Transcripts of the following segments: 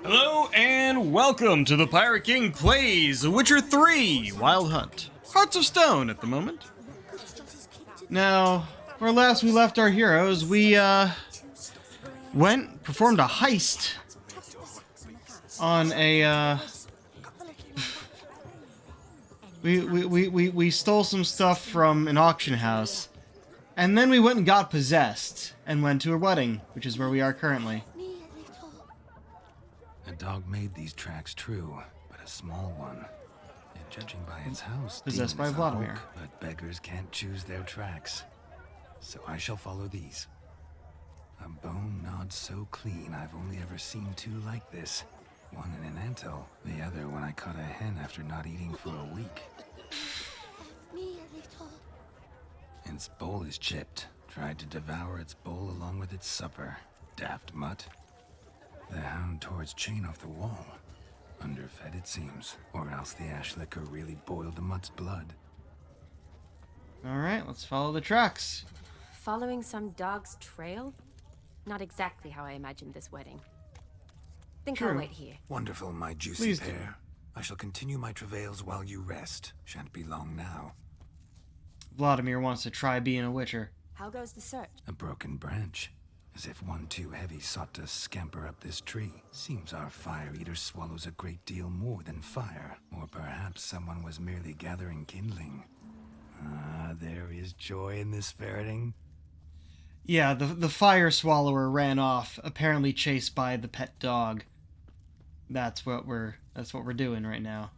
Hello and welcome to the Pirate King Plays The Witcher 3 Wild Hunt. Hearts of Stone at the moment. Now, where last we left our heroes, we performed a heist on a we stole some stuff from an auction house, and then we went and got possessed and went to a wedding, which is where we are currently. A dog made these tracks true, but a small one. And judging by its house, Possessed by demon is a Vladimir. hulk, but beggars can't choose their tracks. So I shall follow these. A bone gnawed so clean I've only ever seen two like this. One in an anthill, the other when I caught a hen after not eating for a week. Its bowl is chipped. Tried to devour its bowl along with its supper. Daft mutt. The hound tore its chain off the wall. Underfed it seems, or else the ash liquor really boiled the mutt's blood. Alright, let's follow the tracks. Following some dog's trail? Not exactly how I imagined this wedding. Think I'll True. wait here. Wonderful, my juicy Please do. pair. I shall continue my travails while you rest. Shan't be long now. Vladimir wants to try being a witcher. How goes the search? A broken branch. As if one too heavy sought to scamper up this tree. Seems our fire eater swallows a great deal more than fire. Or perhaps someone was merely gathering kindling. Ah, there is joy in this ferreting. Yeah, the fire swallower ran off, apparently chased by the pet dog. That's what we're doing right now.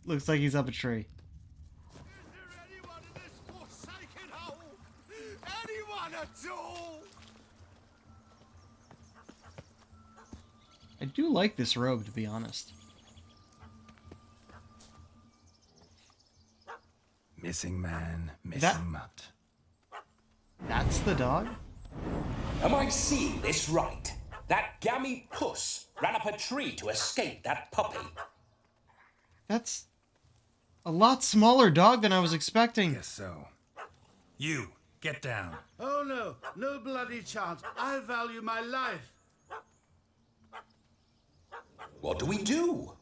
Looks like he's up a tree. Is there anyone in this forsaken hole? Anyone at all? I do like this robe, to be honest. Missing man, missing That- mutt. That's the dog? Am I seeing this right? That gammy puss ran up a tree to escape that puppy. That's a lot smaller dog than I was expecting. Guess so. You, get down. Oh no, no bloody chance. I value my life. What do we do?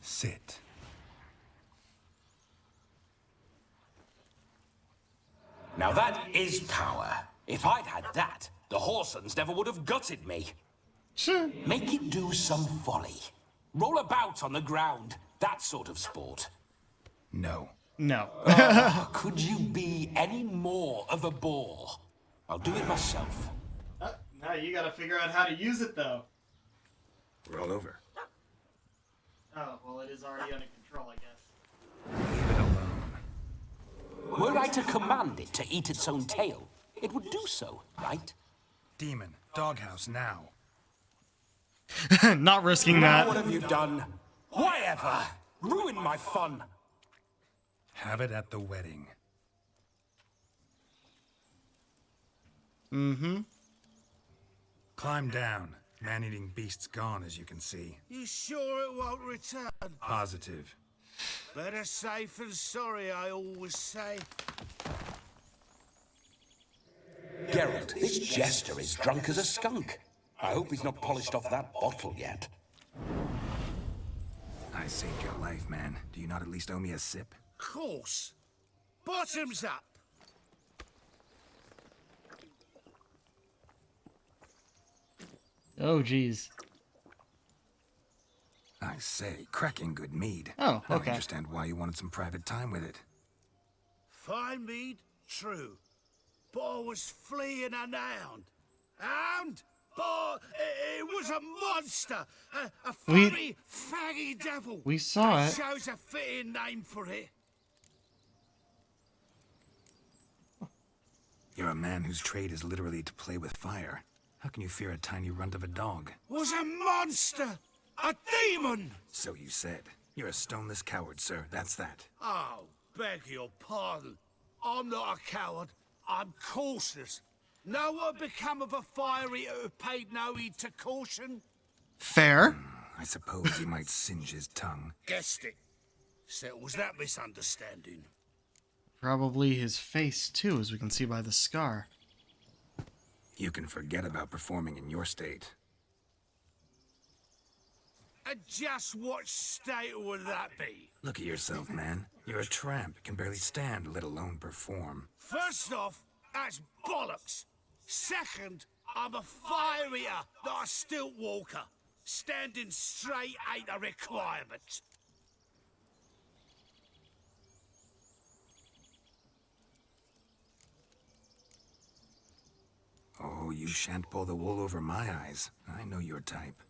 Sit. Now that is power. If I'd had that, the Horsons never would have gutted me. Sure. Make it do some folly. Roll about on the ground. That sort of sport. No. No. Could you be any more of a bore? I'll do it myself. Now you gotta figure out how to use it, though. Roll over. Oh, well, it is already under control, I guess. Leave it alone. Were I to command it to eat its own tail, it would do so, right? Demon, doghouse now. Not risking Now that. what have you done? Why ever? Ruined my fun. Have it at the wedding. Mm-hmm. Climb down. Man-eating beast's gone, as you can see. You sure it won't return? Positive. Better safe than sorry, I always say. Geralt, this jester is drunk as a skunk. I hope he's not polished off that bottle yet. I saved your life, man. Do you not at least owe me a sip? Course. Bottoms up. Oh, jeez. I say, cracking good mead. Oh, Now okay. I understand why you wanted some private time with it. Fine mead, true. But I was fleeing an hound. Hound? But it was a monster. A We- furry, faggy devil. We saw I it. chose a fitting name for it. You're a man whose trade is literally to play with fire. How can you fear a tiny runt of a dog? Was a monster. A demon. So you said. You're a stoneless coward, sir. That's that. Oh, beg your pardon. I'm not a coward. I'm cautious. Know what become of a fire eater who paid no heed to caution? Fair. I suppose he might singe his tongue. Guessed it. Settles that misunderstanding. Probably his face, too, as we can see by the scar. You can forget about performing in your state. And just what state would that be? Look at yourself, man. You're a tramp, can barely stand, let alone perform. First off, that's bollocks. Second, I'm a fire eater, not a stilt walker. Standing straight ain't a requirement. Oh, you shan't pull the wool over my eyes. I know your type.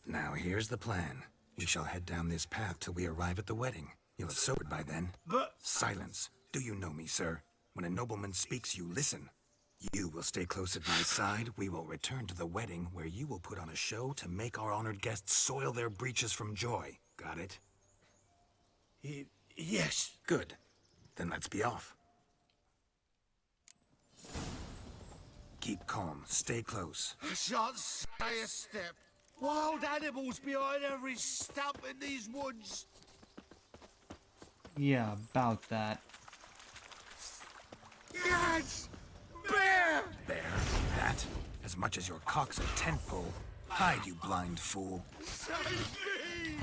Now, here's the plan. We shall head down this path till we arrive at the wedding. You'll have sobered by then. But Silence. Do you know me, sir? When a nobleman speaks, you listen. You will stay close at my side. We will return to the wedding, where you will put on a show to make our honored guests soil their breeches from joy. Got it? yes. Good. Then let's be off. Keep calm. Stay close. I shan't say a step. Wild animals behind every stump in these woods. Yeah, about that. Yes! Bear! Bear, that, as much as your cock's a tent pole. Hide, you blind fool. Save me!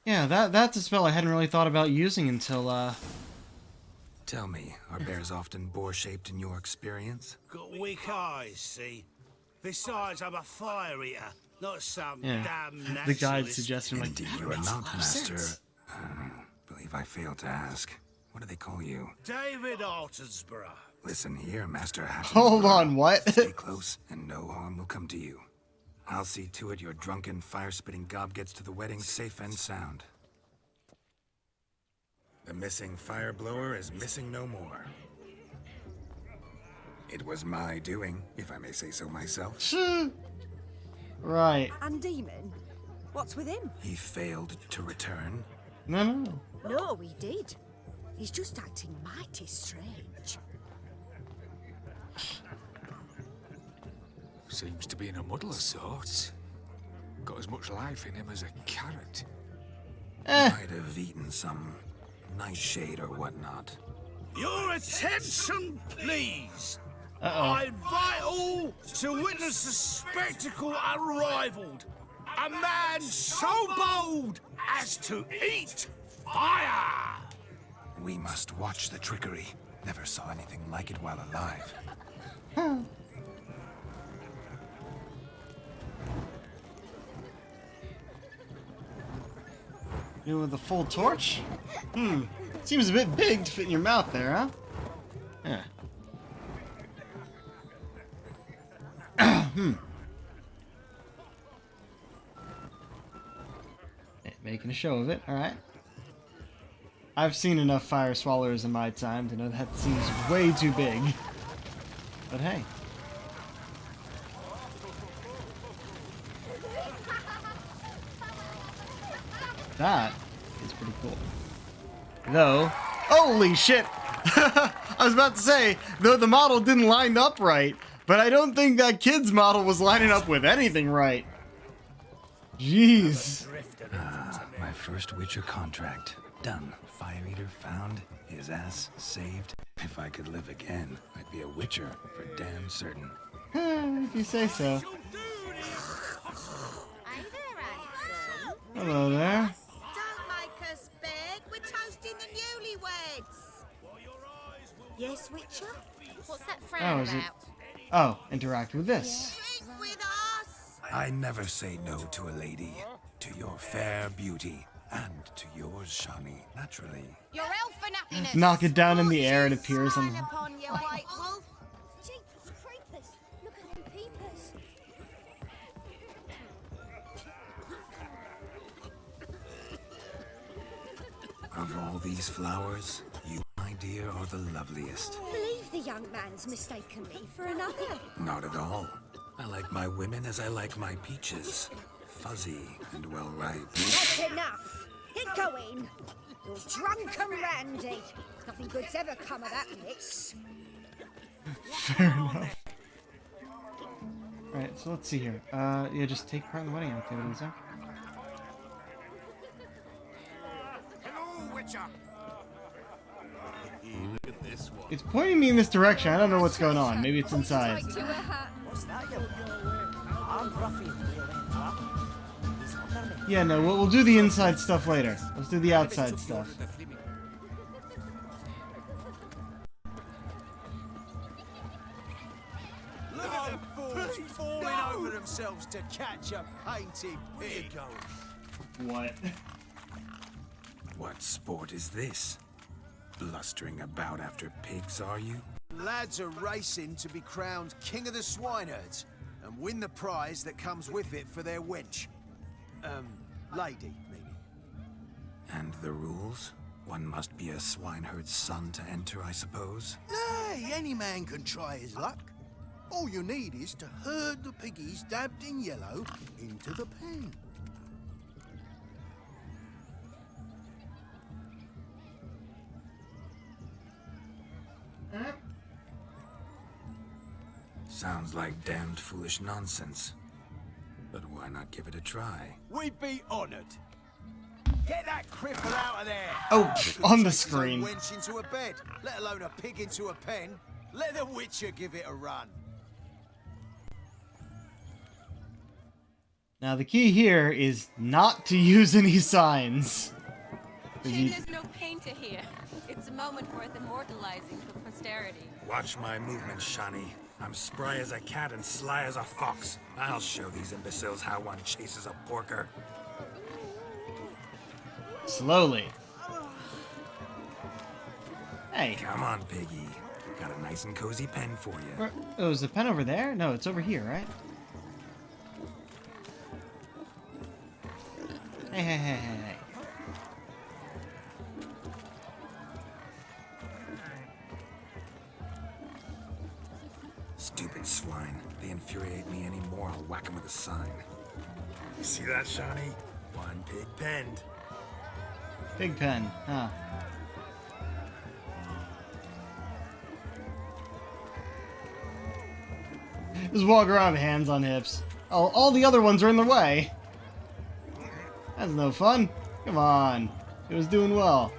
Yeah, that's a spell I hadn't really thought about using until, Tell me, are bears often boar-shaped in your experience? Got weak eyes, see? Besides, I'm a fire eater, not some Yeah. damn The naturalist. guide suggested, like, Indeed, you're a Mountmaster. Believe I failed to ask. What do they call you? David Altonsborough. Listen here, Master Hatton. hold on, what? Stay close, and no harm will come to you. I'll see to it your drunken, fire-spitting gob gets to the wedding safe and sound. The missing fire blower is missing no more. It was my doing, if I may say so myself. Right. And Demon? What's with him? He failed to return. No. No, he did. He's just acting mighty strange. Seems to be in a muddle of sorts. Got as much life in him as a carrot. Might have eaten some nightshade or whatnot. Your attention, please. Uh-oh. I invite all to witness the spectacle unrivaled. A man so bold as to eat fire. We must watch the trickery. Never saw anything like it while alive. You with a full torch? Seems a bit big to fit in your mouth there, huh? Yeah. Making a show of it, alright. I've seen enough fire swallowers in my time to know that seems way too big. But hey. That is pretty cool. Though, holy shit! I was about to say, though the model didn't line up right, but I don't think that kid's model was lining up with anything right. Jeez. My first Witcher contract. Done. Fire Eater found. His ass saved. If I could live again, I'd be a Witcher for damn certain. If you say so. Hello there. Don't make us beg. We're toasting the newlyweds. Yes, Witcher? What's that Oh, frown is it? about? Oh, interact with this. Drink with us. I never say no to a lady. To your fair beauty. And to yours, Shani, naturally. Your elfin happiness. Knock it down in the air, it appears on. Smile upon you, white wolf. Jeepers creepers! Look at them peepers! Of all these flowers, you, my dear, are the loveliest. Believe the young man's mistaken me for another. Not at all. I like my women as I like my peaches. Fuzzy and well ripe. That's enough! Get going! You're drunk and randy. Nothing good's ever come of that mix. Fair enough. Alright, so let's see here. Yeah, just take part in the wedding activities, huh? Hello, Witcher. Look at this one. It's pointing me in this direction. I don't know what's going on. Maybe it's inside. What's that, you? I'm Ruffy. Yeah, no, we'll do the inside stuff later. Let's do the outside stuff. Look at them fools falling over themselves to catch a painted pig. What? What sport is this? Blustering about after pigs, are you? Lads are racing to be crowned king of the swineherds and win the prize that comes with it for their wench. Lady, meaning. And the rules? One must be a swineherd's son to enter, I suppose? Nay, any man can try his luck. All you need is to herd the piggies dabbed in yellow into the pen. Sounds like damned foolish nonsense. But why not give it a try? We'd be honoured. Get that cripple out of there! Oh, on the Takes his own screen. wench into a bed, let alone a pig into a pen. Let the Witcher give it a run. Now the key here is not to use any signs. 'Cause Shame you- there's no painter here. It's a moment worth immortalizing for posterity. Watch my movements, Shani. I'm spry as a cat and sly as a fox. I'll show these imbeciles how one chases a porker. Slowly. Hey. Come on, piggy. Got a nice and cozy pen for you. Where, oh, is the pen over there? No, it's over here, right? Hey. Stupid swine. They infuriate me anymore. I'll whack 'em with a sign. You see that, Shani? One pig penned. Big pen, huh? Just walk around with hands on hips. Oh, all the other ones are in the way. That's no fun. Come on. It was doing well.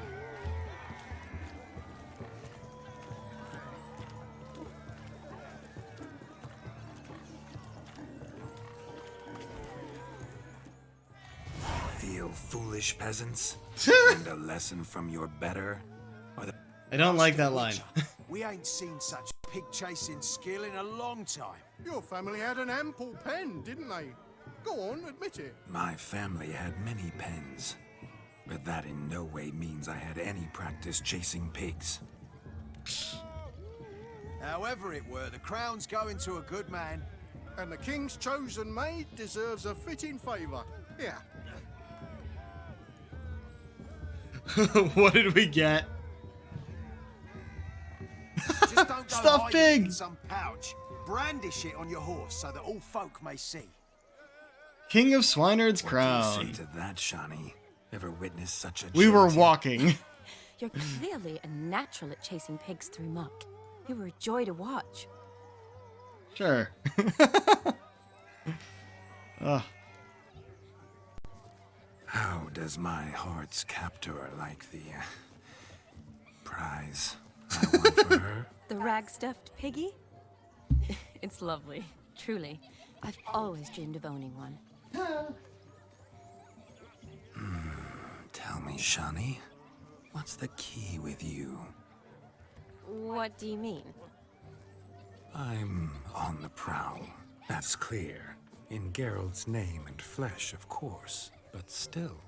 Feel foolish, peasants? And a lesson from your better? Or the I don't like that line. We ain't seen such pig chasing skill in a long time. Your family had an ample pen, didn't they? Go on, admit it. My family had many pens, but that in no way means I had any practice chasing pigs. However it were, the crown's going to a good man. And the king's chosen maid deserves a fitting favour. Yeah. What did we get? Just don't go Stuffed hiding it in pig. some pouch. Brandish it on your horse so that all folk may see. King of Swineherds What do you crown. say to that, Shani? Ever witnessed such a We were agility? walking. You're clearly a natural at chasing pigs through muck. You were a joy to watch. Sure. Ugh. How does my heart's captor like the prize I won for her? The rag-stuffed piggy? It's lovely, truly. I've always dreamed of owning one. Tell me, Shani, what's the key with you? What do you mean? I'm on the prowl. That's clear. In Geralt's name and flesh, of course. But still.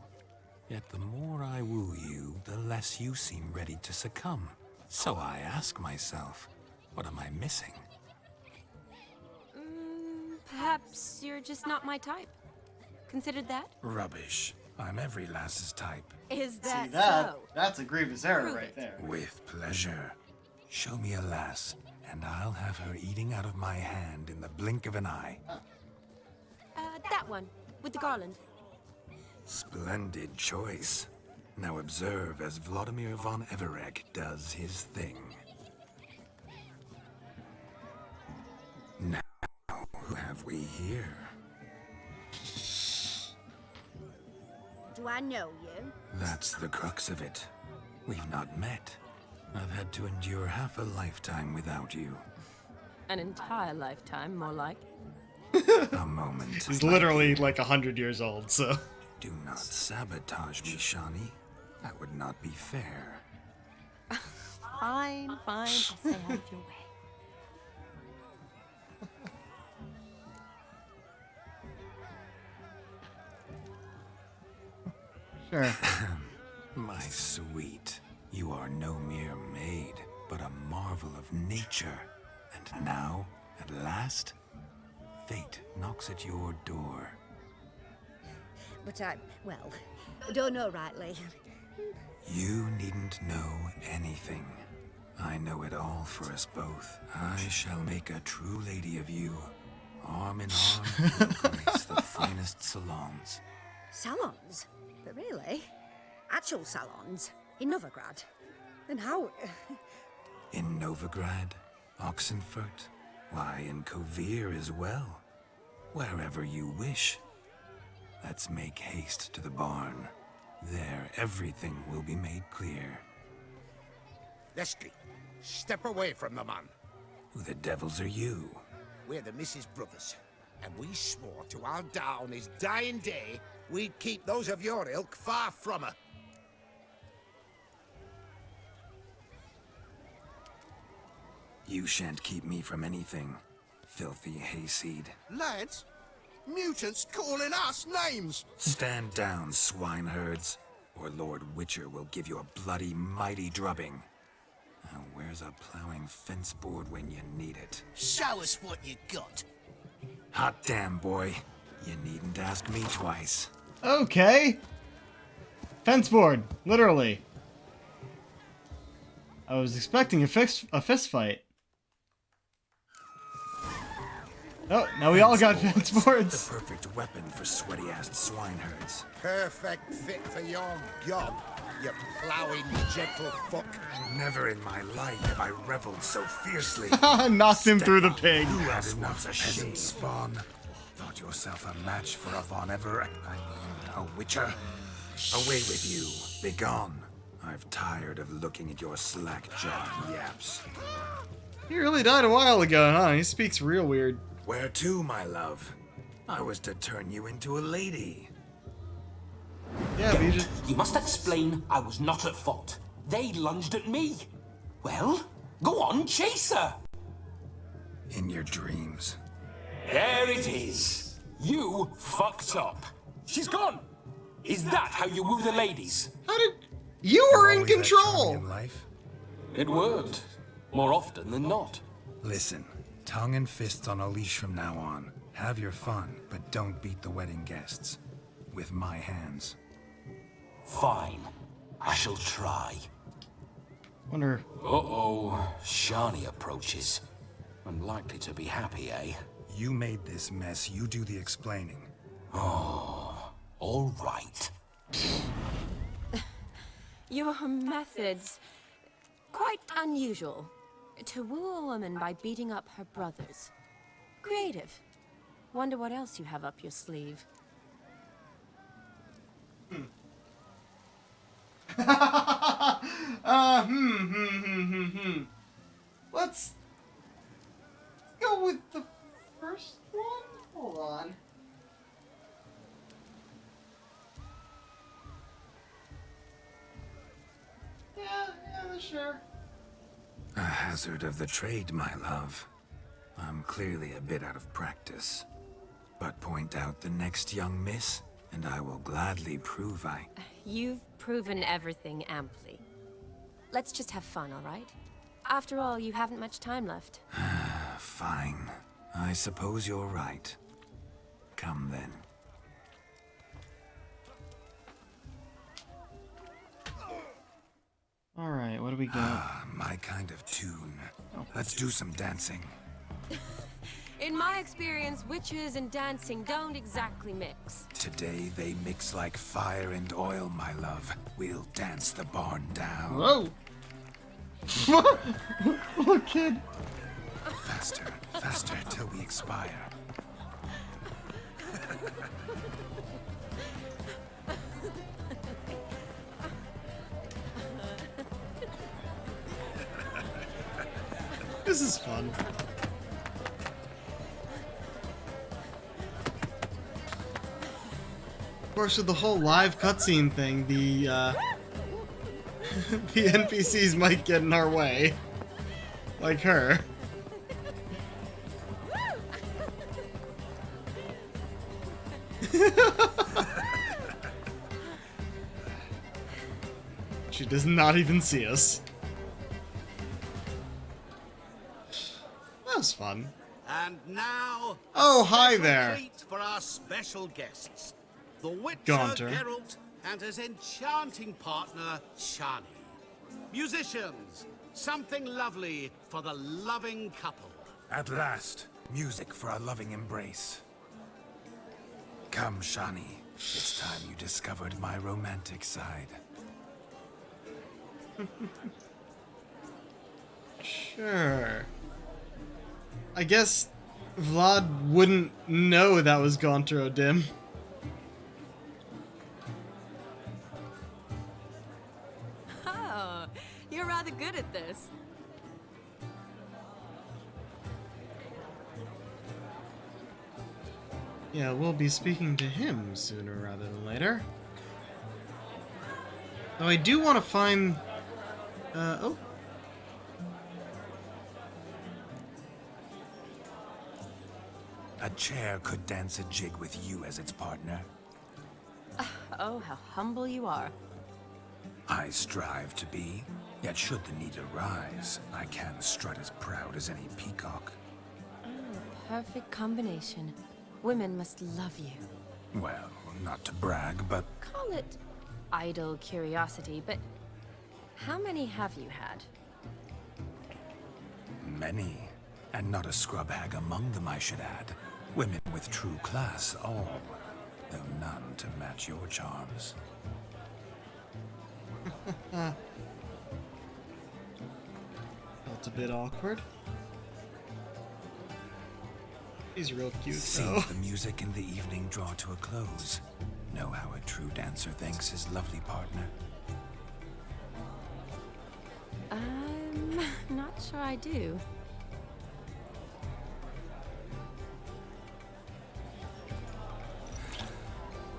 Yet the more I woo you, the less you seem ready to succumb. So I ask myself, what am I missing? Perhaps you're just not my type. Considered that? Rubbish. I'm every lass's type. Is that, so? That's a grievous error Prove right it. there. With pleasure. Show me a lass, and I'll have her eating out of my hand in the blink of an eye. That one, with the garland. Splendid choice. Now observe as Vladimir von Everek does his thing. Now, who have we here. Do I know you? That's the crux of it. We've not met. I've had to endure half a lifetime without you. An entire lifetime, more like. A moment. He's literally like 100 years old, so. Do not sabotage me, Shawnee. That would not be fair. Fine, fine. I'll stay out of your way. Sure. My sweet, you are no mere maid, but a marvel of nature. And now, at last, fate knocks at your door. But well, don't know rightly. You needn't know anything. I know it all for us both. I shall make a true lady of you. Arm in arm, we'll grace the finest salons. Salons? But really? Actual salons? In Novigrad? And how... In Novigrad, Oxenfurt, why, in Kovir as well. Wherever you wish. Let's make haste to the barn. There, everything will be made clear. Leslie, step away from the man. Who the devils are you? We're the Mrs. Brothers, and we swore to our da on his dying day we'd keep those of your ilk far from her. You shan't keep me from anything, filthy hayseed. Lads, mutants calling us names. Stand down, swineherds, or Lord Witcher will give you a bloody mighty drubbing. Now, where's a plowing fence board when you need it? Show us what you got. Hot damn, boy. You needn't ask me twice. Okay. Fence board, literally. I was expecting a fist fight. Oh, now we all got fence The boards. perfect weapon for sweaty-assed swineherds. Perfect fit for your job, you plowing gentle fuck. Never in my life have I reveled so fiercely. Knocked him through the pig. You had enough of peasant spawn. Thought yourself a match for a Von Ever, a Witcher. Away with you. Begone. I've tired of looking at your slack-jawed yaps. He really died a while ago, huh? He speaks real weird. Where to, my love? I was to turn you into a lady. Yeah, but you just... You must explain I was not at fault. They lunged at me. Well, go on, chase her. In your dreams. There it is. You fucked up. She's gone. Is that how you woo the ladies? How did... You were in Always that charming control! in life? It worked. More often than not. Listen, tongue and fists on a leash from now on. Have your fun, but don't beat the wedding guests. With my hands. Fine. I shall try. Wonder... Uh-oh. Shani approaches. Unlikely to be happy, eh? You made this mess, you do the explaining. Oh, all right. Your methods... quite unusual. To woo a woman by beating up her brothers. Creative. Wonder what else you have up your sleeve. Let's go with the first one? Hold on. Yeah, sure. A hazard of the trade, my love. I'm clearly a bit out of practice. But point out the next young miss, and I will gladly prove I... You've proven everything amply. Let's just have fun, all right? After all, you haven't much time left. Fine. I suppose you're right. Come then. Alright, what do we got? My kind of tune. Let's do some dancing. In my experience, witches and dancing don't exactly mix. Today they mix like fire and oil, my love. We'll dance the barn down. Whoa! Little kid. Faster, faster till we expire. This is fun. Of course, with the whole live cutscene thing, the the NPCs might get in our way, like her. She does not even see us. That was fun. And now, Oh, a hi special there. treat for our special guests, the Witcher Gaunter. Geralt and his enchanting partner Shani. Musicians, something lovely for the loving couple. At last, music for a loving embrace. Come, Shani. It's time you discovered my romantic side. Sure. I guess Vlad wouldn't know that was Gaunter O'Dim. Oh, you're rather good at this. Yeah, we'll be speaking to him sooner rather than later. Though I do want to find... oh. A chair could dance a jig with you as its partner. Oh, how humble you are. I strive to be, yet should the need arise, I can strut as proud as any peacock. Perfect combination. Women must love you. Well, not to brag, but Call it idle curiosity, but how many have you had? many. And not a scrub hag among them, I should add. Women with true class, all. Though none to match your charms. Felt a bit awkward. He's real cute, though. Seems the music and the evening draw to a close. Know how a true dancer thanks his lovely partner? I'm not sure I do.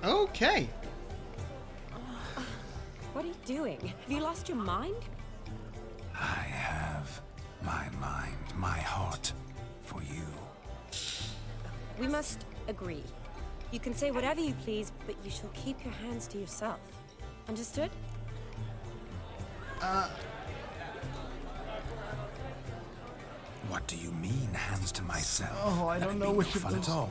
Okay. What are you doing? Have you lost your mind? I have my mind, my heart for you. We must agree. You can say whatever you please, but you shall keep your hands to yourself. Understood? What do you mean, hands to myself? Oh, I don't That'd know be which no of fun those. at all.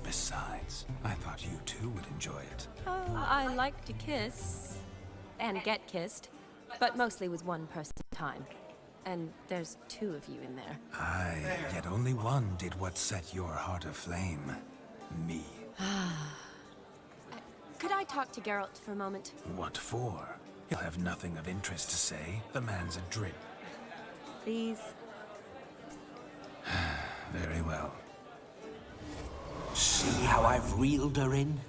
Besides, I thought you too would enjoy it. Oh, I like to kiss. And get kissed. But mostly with one person at a time. And there's two of you in there. Aye, yet only one did what set your heart aflame. Me. Could I talk to Geralt for a moment? What for? He'll have nothing of interest to say. The man's a drip. Please? Very well. See how I've reeled her in?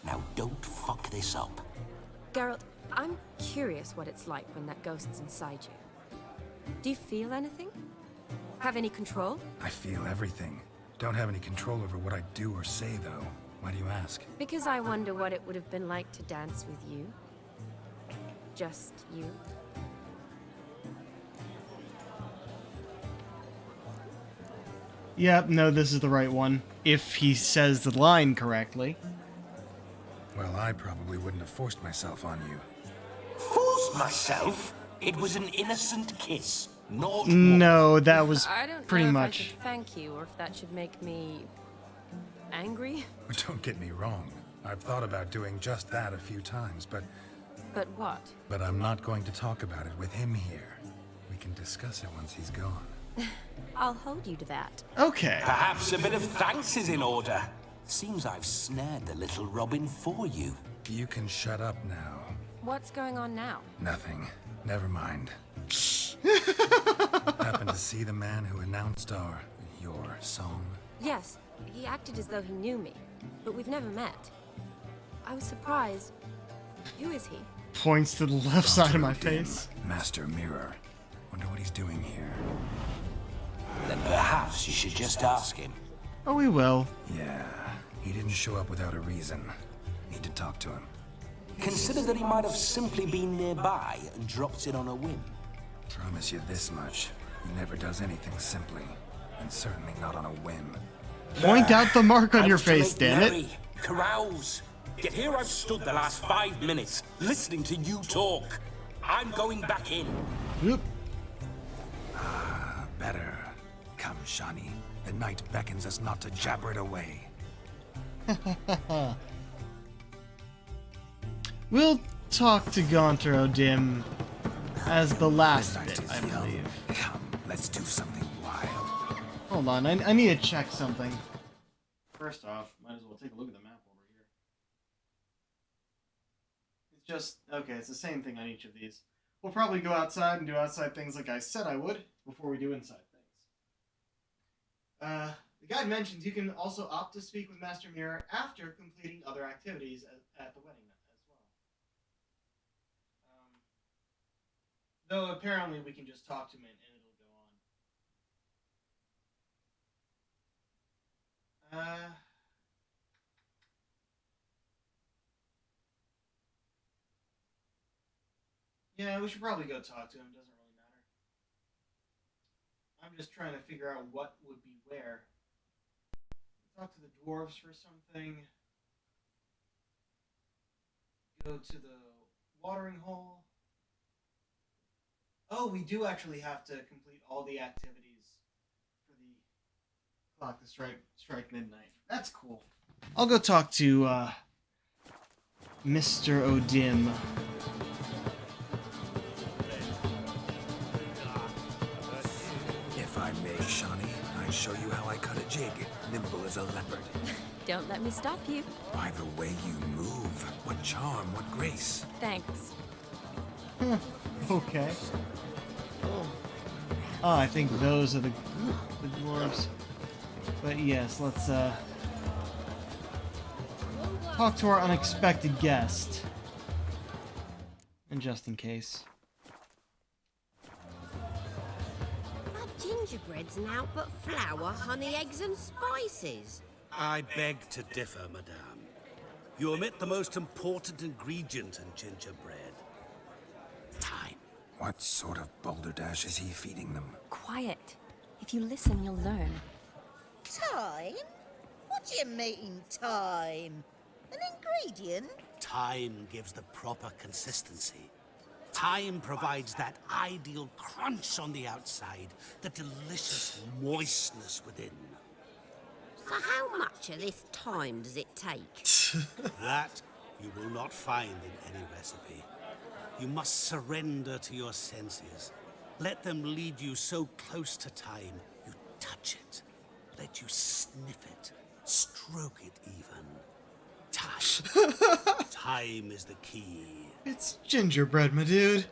Now don't fuck this up. Geralt, I'm curious what it's like when that ghost's inside you. Do you feel anything? Have any control? I feel everything. Don't have any control over what I do or say, though. Why do you ask? Because I wonder what it would have been like to dance with you. Just you. Yep, no, this is the right one. If he says the line correctly. Well, I probably wouldn't have forced myself on you. Forced myself? It was an innocent kiss. Not No, that was I don't pretty know if I much. should thank you or if that should make me angry. Don't get me wrong. I've thought about doing just that a few times, but But what? I'm not going to talk about it with him here. We can discuss it once he's gone. I'll hold you to that. Okay. Perhaps a bit of thanks is in order. Seems I've snared the little Robin for you. You can shut up now. What's going on now? Nothing. Never mind. Happened to see the man who announced your song? Yes, he acted as though he knew me. but we've never met. I was surprised. Who is he? Points to the left side of my Dr. O'Dim, face. Master Mirror. Wonder what he's doing here. Then perhaps you should just ask him. Oh, we will. Yeah, he didn't show up without a reason. Need to talk to him. Consider that he might have simply been nearby and dropped in on a whim. Promise you this much. He never does anything simply. And certainly not on a whim. Point out the mark on I your was to face, make damn it. merry, carouse. Yet here I've stood the last 5 minutes, listening to you talk. I'm going back in. Oop. Better. Come, Shani. The night beckons us not to jabber it away. We'll talk to Gaunter O'Dim as the last The night bit, is I young. believe. Come, let's do something wild. Hold on, I need to check something. First off, might as well take a look at the map over here. It's just, okay, it's the same thing on each of these. We'll probably go outside and do outside things like I said I would, before we do inside things. The guide mentions you can also opt to speak with Master Mirror after completing other activities at the wedding as well. Though apparently we can just talk to him and it'll go on. Yeah, we should probably go talk to him. Doesn't really matter. I'm just trying to figure out what would be where. Talk to the dwarves for something. Go to the watering hole. Oh, we do actually have to complete all the activities for the clock to strike midnight. That's cool. I'll go talk to Mr. O'Dim. If I may, Shani, I'd show you how I cut a jig, nimble as a leopard. Don't let me stop you. By the way you move, what charm, what grace. Thanks. Okay. Oh, I think those are the dwarves. But yes, let's talk to our unexpected guest. And just in case. Our gingerbread's naught but flour, honey, eggs and spices. I beg to differ, madame. You omit the most important ingredient in gingerbread. Time. What sort of balderdash is he feeding them? Quiet. If you listen, you'll learn. Time? What do you mean, time? An ingredient? Time gives the proper consistency. Time provides that ideal crunch on the outside, the delicious moistness within. For how much of this time does it take? That you will not find in any recipe. You must surrender to your senses. Let them lead you so close to time, you touch it. Let you sniff it, stroke it even. Time. Time is the key. It's gingerbread, my dude.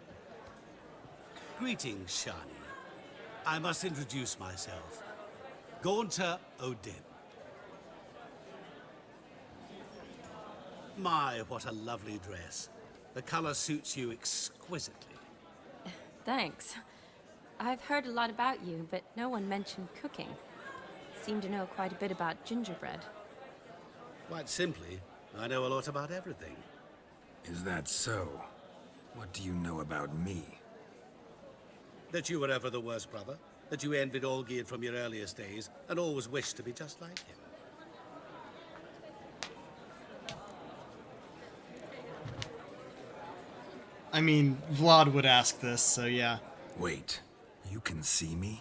Greetings, Shani. I must introduce myself. Gaunter O'Dim. My, what a lovely dress. The color suits you exquisitely. Thanks. I've heard a lot about you, but no one mentioned cooking. Seem to know quite a bit about gingerbread. Quite simply, I know a lot about everything. Is that so? What do you know about me? That you were ever the worst brother, that you envied Olgierd from your earliest days, and always wished to be just like him. I mean, Vlad would ask this, so yeah. Wait, you can see me?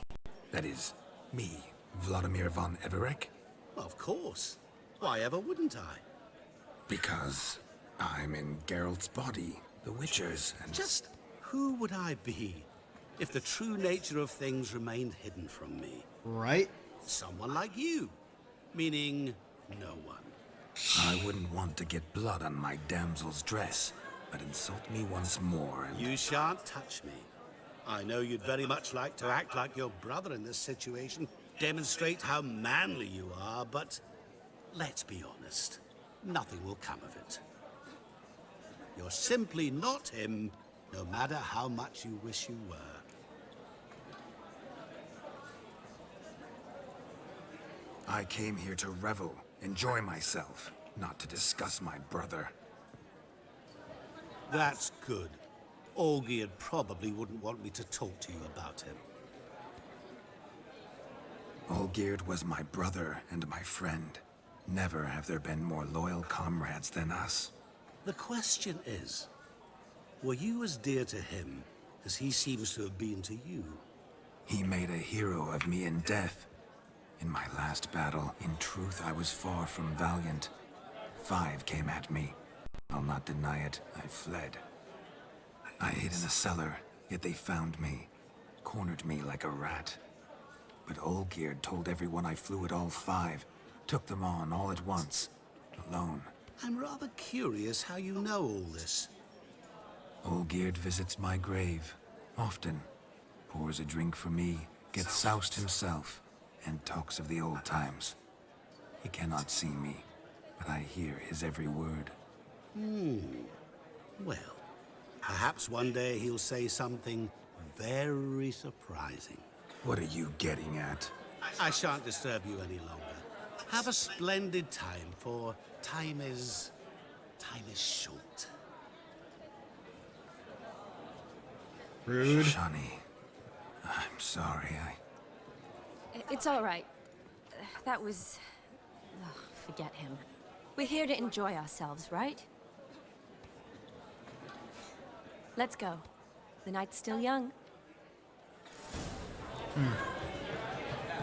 That is, me, Vladimir von Everek? Of course. Why ever wouldn't I? Because I'm in Geralt's body, the Witcher's, and... Just who would I be if the true nature of things remained hidden from me? Right? Someone like you. Meaning, no one. I wouldn't want to get blood on my damsel's dress, but insult me once more and... You shan't touch me. I know you'd very much like to act like your brother in this situation, demonstrate how manly you are, but let's be honest. Nothing will come of it. You're simply not him, no matter how much you wish you were. I came here to revel, enjoy myself, not to discuss my brother. That's good. Olgierd probably wouldn't want me to talk to you about him. Olgierd was my brother and my friend. Never have there been more loyal comrades than us. The question is, were you as dear to him as he seems to have been to you? He made a hero of me in death. In my last battle, in truth, I was far from valiant. 5 came at me. I'll not deny it, I fled. I hid in a cellar, yet they found me. Cornered me like a rat. But Olgierd told everyone I flew at all 5. Took them on all at once. Alone. I'm rather curious how you know all this. Olgierd visits my grave. Often. Pours a drink for me. Gets soused himself. And talks of the old times. He cannot see me. But I hear his every word. Well, perhaps one day he'll say something very surprising. What are you getting at? I shan't disturb you any longer. Have a splendid time, for time is short. Rude. Shani, I'm sorry, It's all right. That was... Ugh, forget him. We're here to enjoy ourselves, right? Let's go. The night's still young.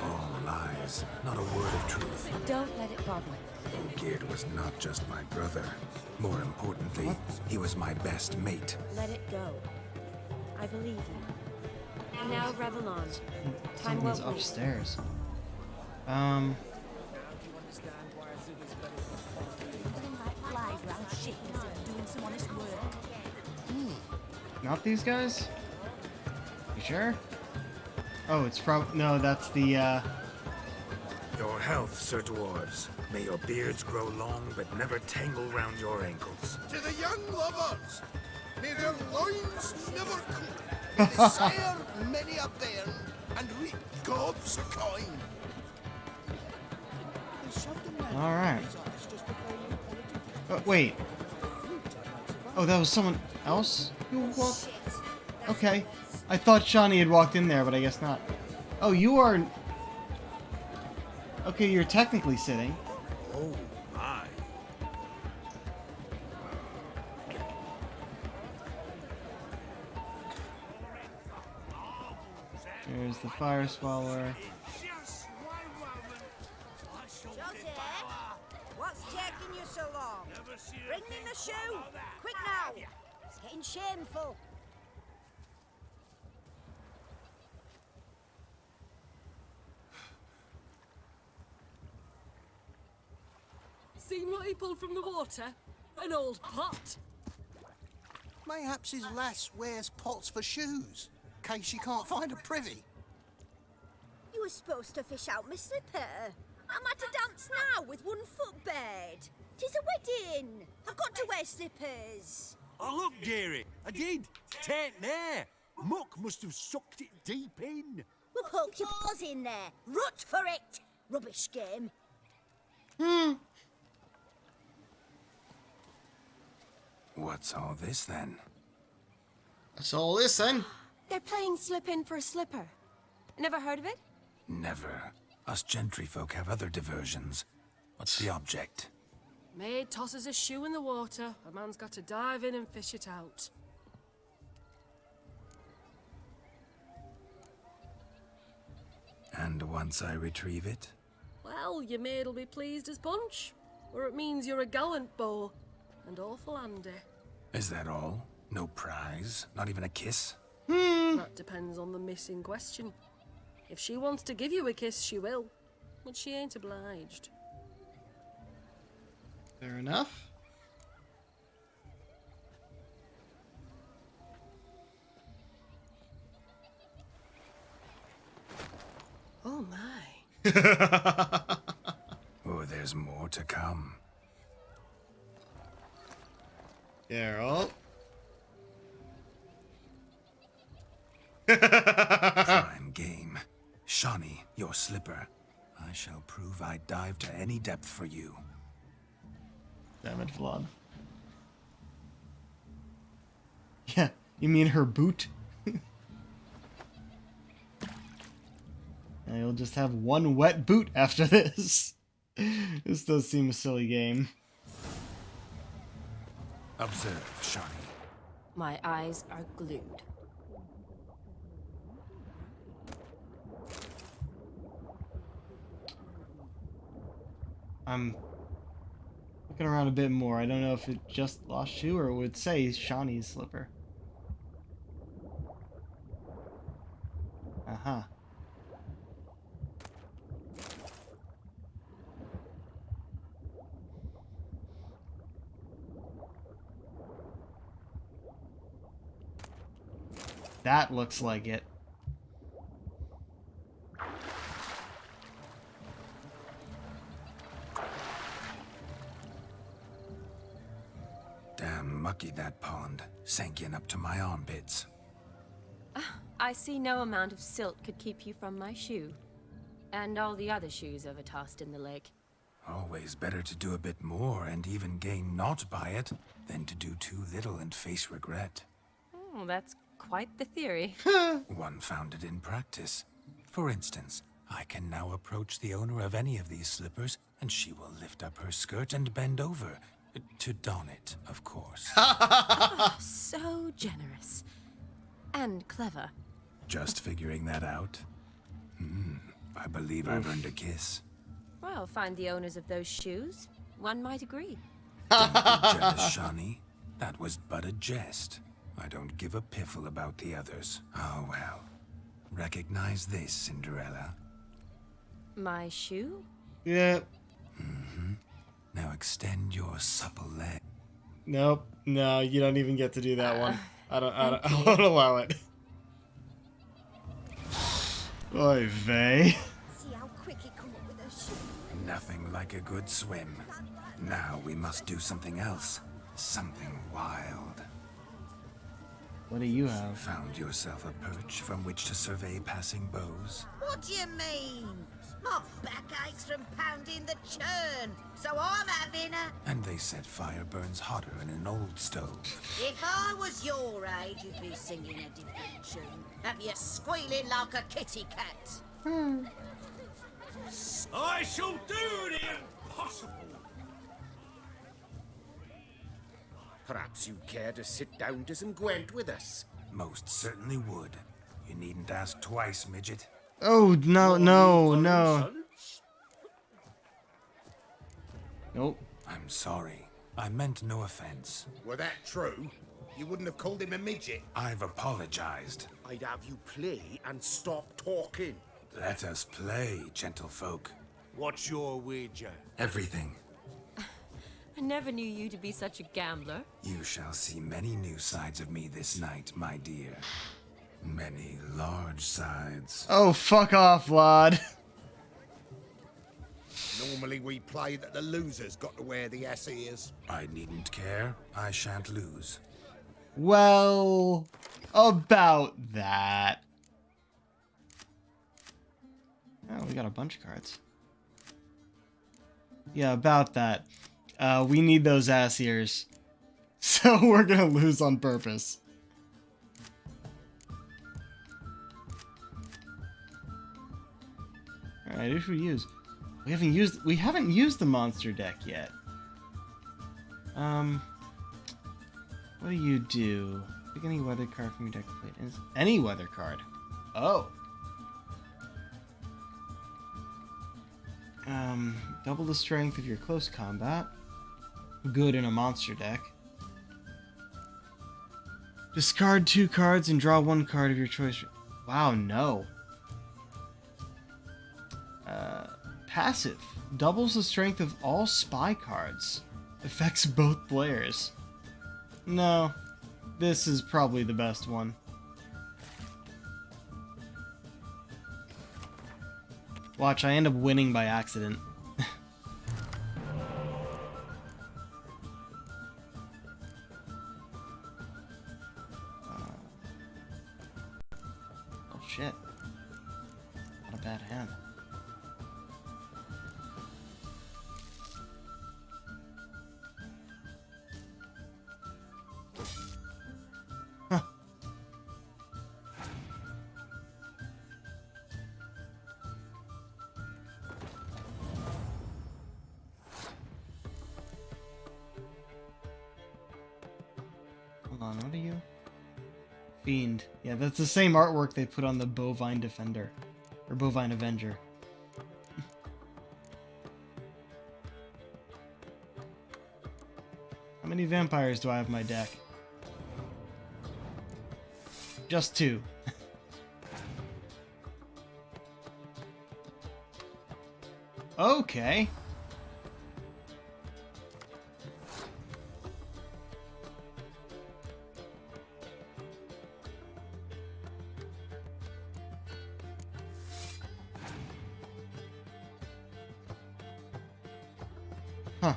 All lies, not a word of truth. Don't let it bother you. Olgierd was not just my brother. More importantly, he was my best mate. Let it go. I believe you. And now revel on. Time Someone's won't wait. upstairs. Not these guys? You sure? Oh, it's probably... No, that's the, Your health, Sir Dwarves. May your beards grow long, but never tangle round your ankles. To the young lovers, may their loins never cool. May they sire many a bairn and reap gobs of coin. Alright. Oh, wait. Oh, that was someone else who walked... Okay. I thought Shani had walked in there, but I guess not. Oh, you are... Okay, you're technically sitting. Oh, my. There's the fire swallower. What's taking you so long? Bring me my shoe! Quick now! It's getting shameful. Seen what he pulled from the water? An old pot. Mayhaps his lass wears pots for shoes, case she can't find a privy. You were supposed to fish out my slipper. I'm at a dance now with one foot bared. 'Tis a wedding. I've got to wear slippers. Oh, look, dearie, I did. Tain't there. Muck must have sucked it deep in. We'll poke your paws in there. Rut for it. Rubbish game. What's all this, then? That's all this, then. They're playing slip in for a slipper. Never heard of it? Never. Us gentry folk have other diversions. What's the object? Maid tosses a shoe in the water. A man's got to dive in and fish it out. And once I retrieve it? Well, your maid'll be pleased as punch. Or it means you're a gallant beau. And awful handy. Is that all? No prize? Not even a kiss? That depends on the miss in question. If she wants to give you a kiss, she will. But she ain't obliged. Fair enough. Oh my. Oh, there's there's more to come. Geralt. Prime game. Shawnee, your slipper. I shall prove I dive to any depth for you. Damn it, Vlad. Yeah, you mean her boot? And you'll just have one wet boot after this. This does seem a silly game. Observe, Shawnee. My eyes are glued. I'm looking around a bit more. I don't know if it just lost shoe or it would say Shawnee's slipper. Uh-huh. That looks like it. Damn mucky, that pond. Sank in up to my armpits. I see no amount of silt could keep you from my shoe. And all the other shoes ever tossed in the lake. Always better to do a bit more and even gain naught by it than to do too little and face regret. Oh, that's quite the theory. One founded in practice. For instance, I can now approach the owner of any of these slippers, and she will lift up her skirt and bend over. To don it, of course. So generous. And clever. Just figuring that out? I believe I've earned a kiss. Well, find the owners of those shoes. One might agree. Don't be jealous, Shawnee. That was but a jest. I don't give a piffle about the others. Oh well. Recognize this, Cinderella. My shoe? Yeah. Now extend your supple leg. Nope. No, you don't even get to do that one. I won't allow it. Oy vey. See how quick he come up with a shoe. Nothing like a good swim. Now we must do something else. Something wild. What do you have? Found yourself a perch from which to survey passing bows? What do you mean? My back aches from pounding the churn, so I'm having a... And they said fire burns hotter in an old stove. If I was your age, you'd be singing a different tune. Have you squealing like a kitty cat? I shall do the impossible. Perhaps you'd care to sit down to some Gwent with us. Most certainly would. You needn't ask twice, midget. Oh, no. Nope. I'm sorry. I meant no offense. Were that true, you wouldn't have called him a midget. I've apologized. I'd have you play and stop talking. Let us play, gentlefolk. What's your wager? Everything. I never knew you to be such a gambler. You shall see many new sides of me this night, my dear. Many large sides. Oh, fuck off, Vlad. Normally we play that the loser's got to wear the ass ears. I needn't care. I shan't lose. Well, about that. Oh, we got a bunch of cards. Yeah, about that. We need those ass ears. So we're gonna lose on purpose. Alright, who should we use? We haven't used the monster deck yet. What do you do? Pick any weather card from your deck to play. Any weather card. Oh. Double the strength of your close combat. Good in a monster deck. Discard 2 cards and draw 1 card of your choice. Wow, no. Passive. Doubles the strength of all spy cards. Affects both players. No. This is probably the best one. Watch, I end up winning by accident. shit. Not a bad hand. Huh. Hold on, what are you? Fiend. Yeah, that's the same artwork they put on the Bovine Defender. Or Bovine Avenger. How many vampires do I have in my deck? Just 2. Okay. Huh.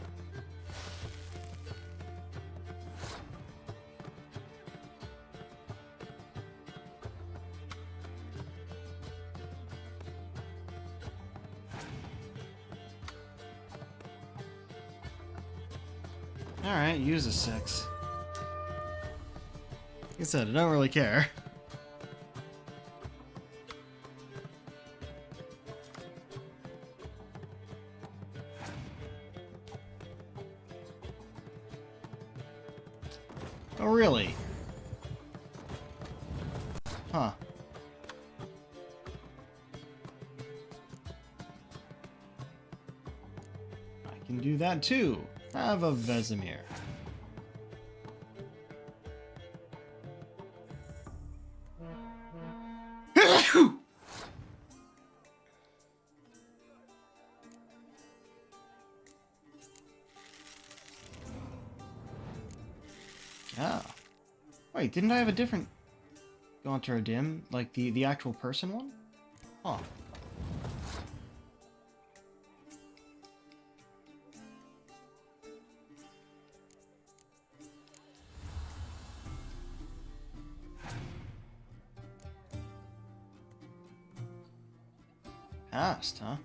Alright, use a 6. Like I said, I don't really care. Oh, really? Huh. I can do that too. Have a Vesemir. Ah. Wait, didn't I have a different Gaunter Dim? Like the actual person one? Huh. Passed, huh?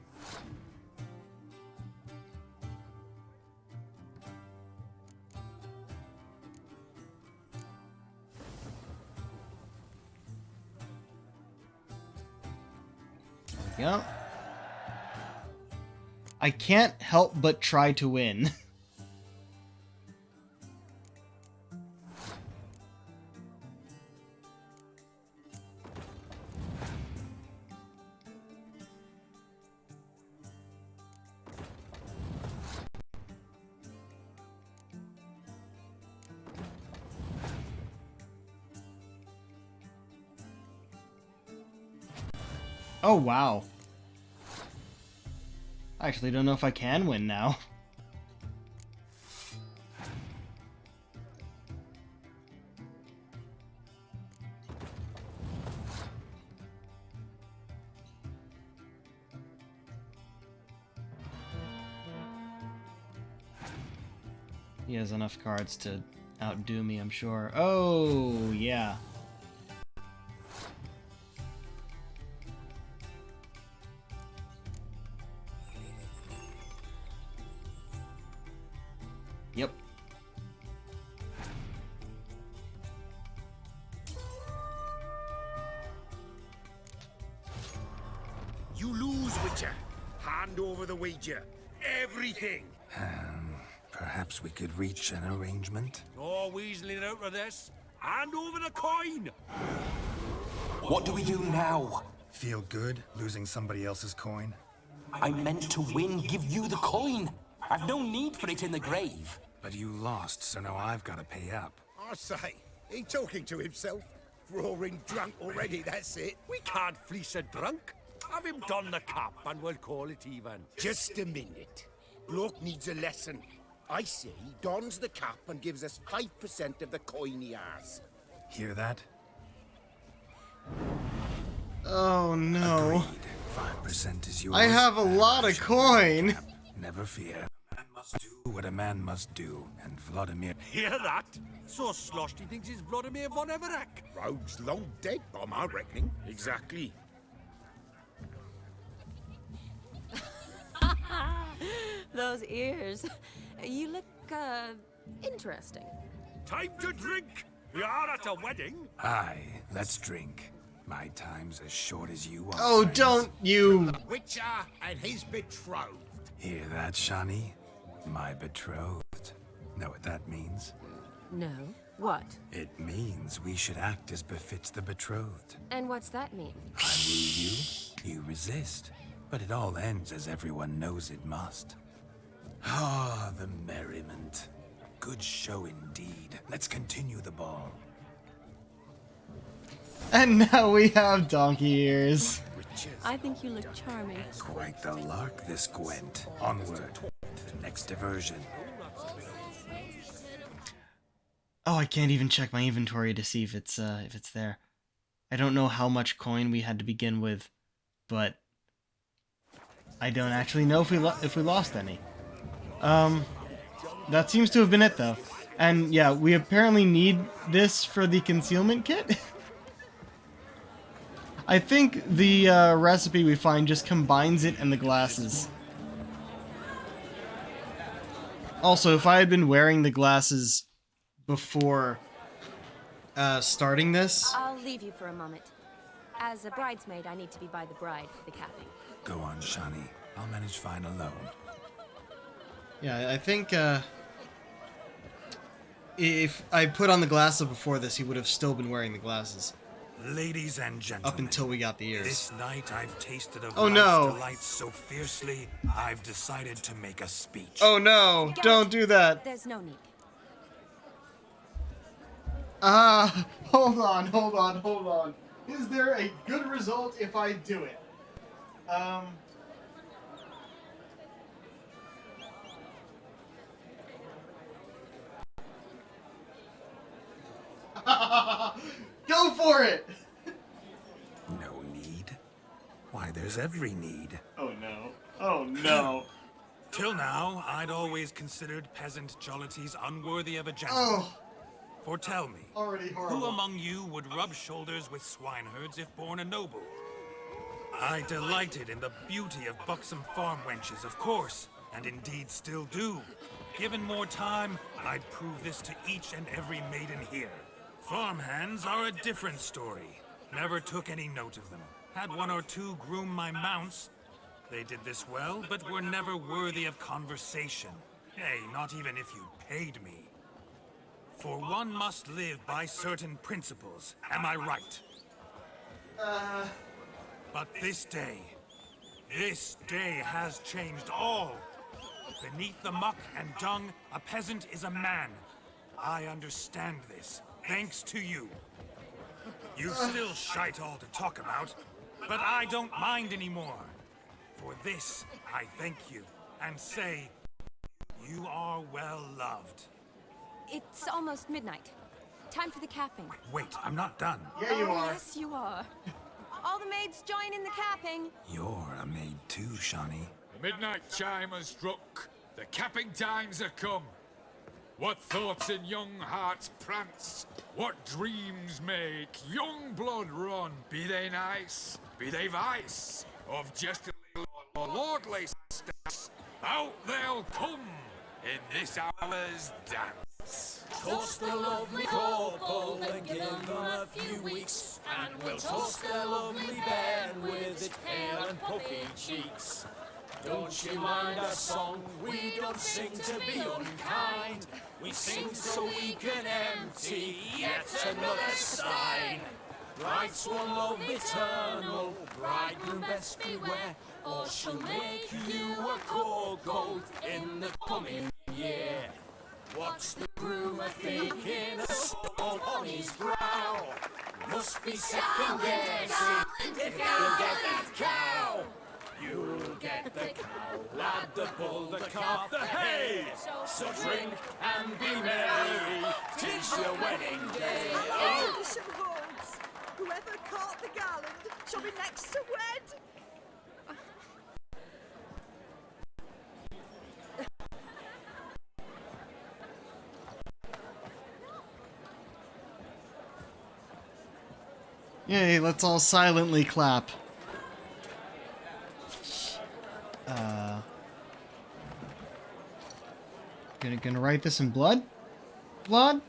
Yep. I can't help but try to win. Oh, wow. I actually don't know if I can win now. He has enough cards to outdo me, I'm sure. Oh, yeah. Yep. You lose, Witcher. Hand over the wager. Everything. Perhaps we could reach an arrangement? No weaseling out of this. Hand over the coin. What do we do now? Feel good losing somebody else's coin? I meant to win, give you the coin. I've no need for it in the grave. But you lost, so now I've got to pay up. I say, he talking to himself. Roaring drunk already, that's it. We can't fleece a drunk. Have him don the cap and we'll call it even. Just a minute. Bloke needs a lesson. I say he dons the cap and gives us 5% of the coin he has. Hear that? Oh no. Agreed. 5% is yours. I have a lot of coin. Never fear. Man must do what a man must do, and Vladimir... Hear that? So sloshed he thinks he's Vladimir von Everett. Rogue's long dead, by my reckoning. Exactly. Those ears. You look, interesting. Time to drink! We are at a wedding. Aye, let's drink. My time's as short as you want. Oh, friends. don't you... Witcher and his betrothed. Hear that, Shani? My betrothed. Know what that means? No. What? It means we should act as befits the betrothed. And what's that mean? I woo you, you resist. But it all ends as everyone knows it must. Ah, the merriment. Good show indeed. Let's continue the ball. And now we have donkey ears. I think you look charming. Quite the lark, this Gwent. Onward to the next diversion. Oh, I can't even check my inventory to see if it's there. I don't know how much coin we had to begin with, but I don't actually know if we lost any. That seems to have been it though. And yeah, we apparently need this for the concealment kit. I think the recipe we find just combines it and the glasses. Also, if I had been wearing the glasses before starting this... I'll leave you for a moment. As a bridesmaid, I need to be by the bride for the capping. Go on, Shani. I'll manage fine alone. Yeah, I think if I put on the glasses before this, he would have still been wearing the glasses. Ladies and gentlemen, up until we got the ears. This night I've tasted of oh, life's no. delights so fiercely, I've decided to make a speech. Oh no, don't do that. There's no need. Hold on. Is there a good result if I do it? Go for it! No need? Why, there's every need. Oh no. Oh no. Till now, I'd always considered peasant jollities unworthy of a gentleman. Oh. For tell me, Already horrible. who among you would rub shoulders with swineherds if born a noble? I delighted in the beauty of buxom farm wenches, of course, and indeed still do. Given more time, I'd prove this to each and every maiden here. Farmhands are a different story. Never took any note of them. Had one or two groom my mounts. They did this well, but were never worthy of conversation. Nay, not even if you paid me. For one must live by certain principles. Am I right? But this day has changed all. Beneath the muck and dung, a peasant is a man. I understand this, thanks to you. You've still shite all to talk about, but I don't mind anymore. For this, I thank you, and say, you are well loved. It's almost midnight. Time for the capping. Wait, I'm not done. Yeah, you are. Yes, you are. All the maids join in the capping. You're a maid too, Shani. The midnight chime has struck. The capping times are come. What thoughts in young hearts prance? What dreams make young blood run? Be they nice, be they vice, of jest or lordly stats, out they'll come in this hour's dance. Toast the lovely couple and give them a few weeks, and we'll toast their lovely bed with its pale and puffy cheeks. Don't you mind our song? We don't sing to be unkind. We sing so we can empty yet another stein. Bride's one love eternal, bridegroom best beware, or she'll make you a cold in the coming year. What's the groom a thinking? A stone on his brow. Must be second guessing if he'll get that cow. You'll get the cow, lad, the bull, the calf, the hay. So drink and be merry, 'tis your wedding day. Oh. Tradition holds. Whoever caught the garland shall be next to wed. Yay, let's all silently clap. Gonna write this in blood? Blood?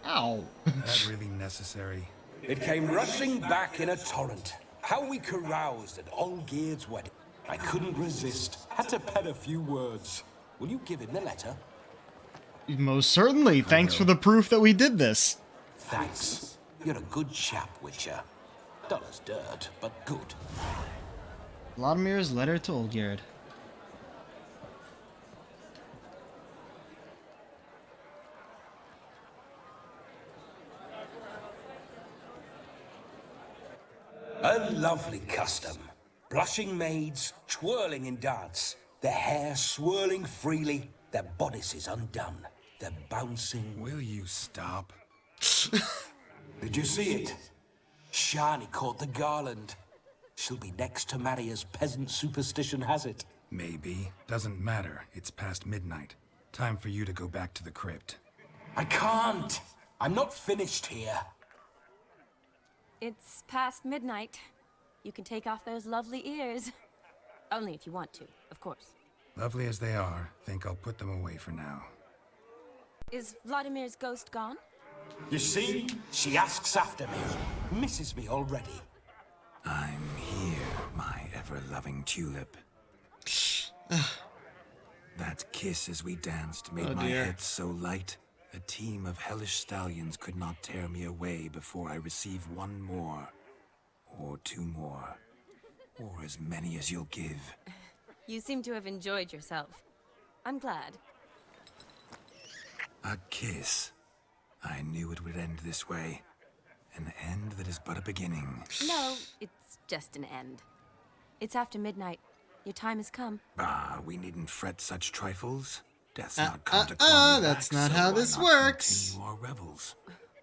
Ow. That really necessary? It came rushing back in a torrent. How we caroused at Olgierd's wedding. I couldn't resist. Had to pen a few words. Will you give him the letter? Most certainly. Thanks for the proof that we did this. Thanks. You're a good chap, Witcher. Dull as dirt, but good. Vladimir's letter to Olgierd. A lovely custom. Blushing maids, twirling in dance, their hair swirling freely, their bodices undone, their bouncing... Will you stop? Did you see it? Shani caught the garland. She'll be next to marry as peasant superstition has it. Maybe. Doesn't matter. It's past midnight. Time for you to go back to the crypt. I can't. I'm not finished here. It's past midnight. You can take off those lovely ears. Only if you want to, of course. Lovely as they are, think I'll put them away for now. Is Vladimir's ghost gone? You see? She asks after me. Misses me already. I'm here, my ever-loving tulip. That kiss as we danced made my head so light. A team of hellish stallions could not tear me away before I receive one more. Or two more. Or as many as you'll give. You seem to have enjoyed yourself. I'm glad. A kiss. I knew it would end this way. An end that is but a beginning. No, it's just an end. It's after midnight. Your time has come. Ah, we needn't fret such trifles. Death's not come to call me that's back, not so how why this not works. continue our revels?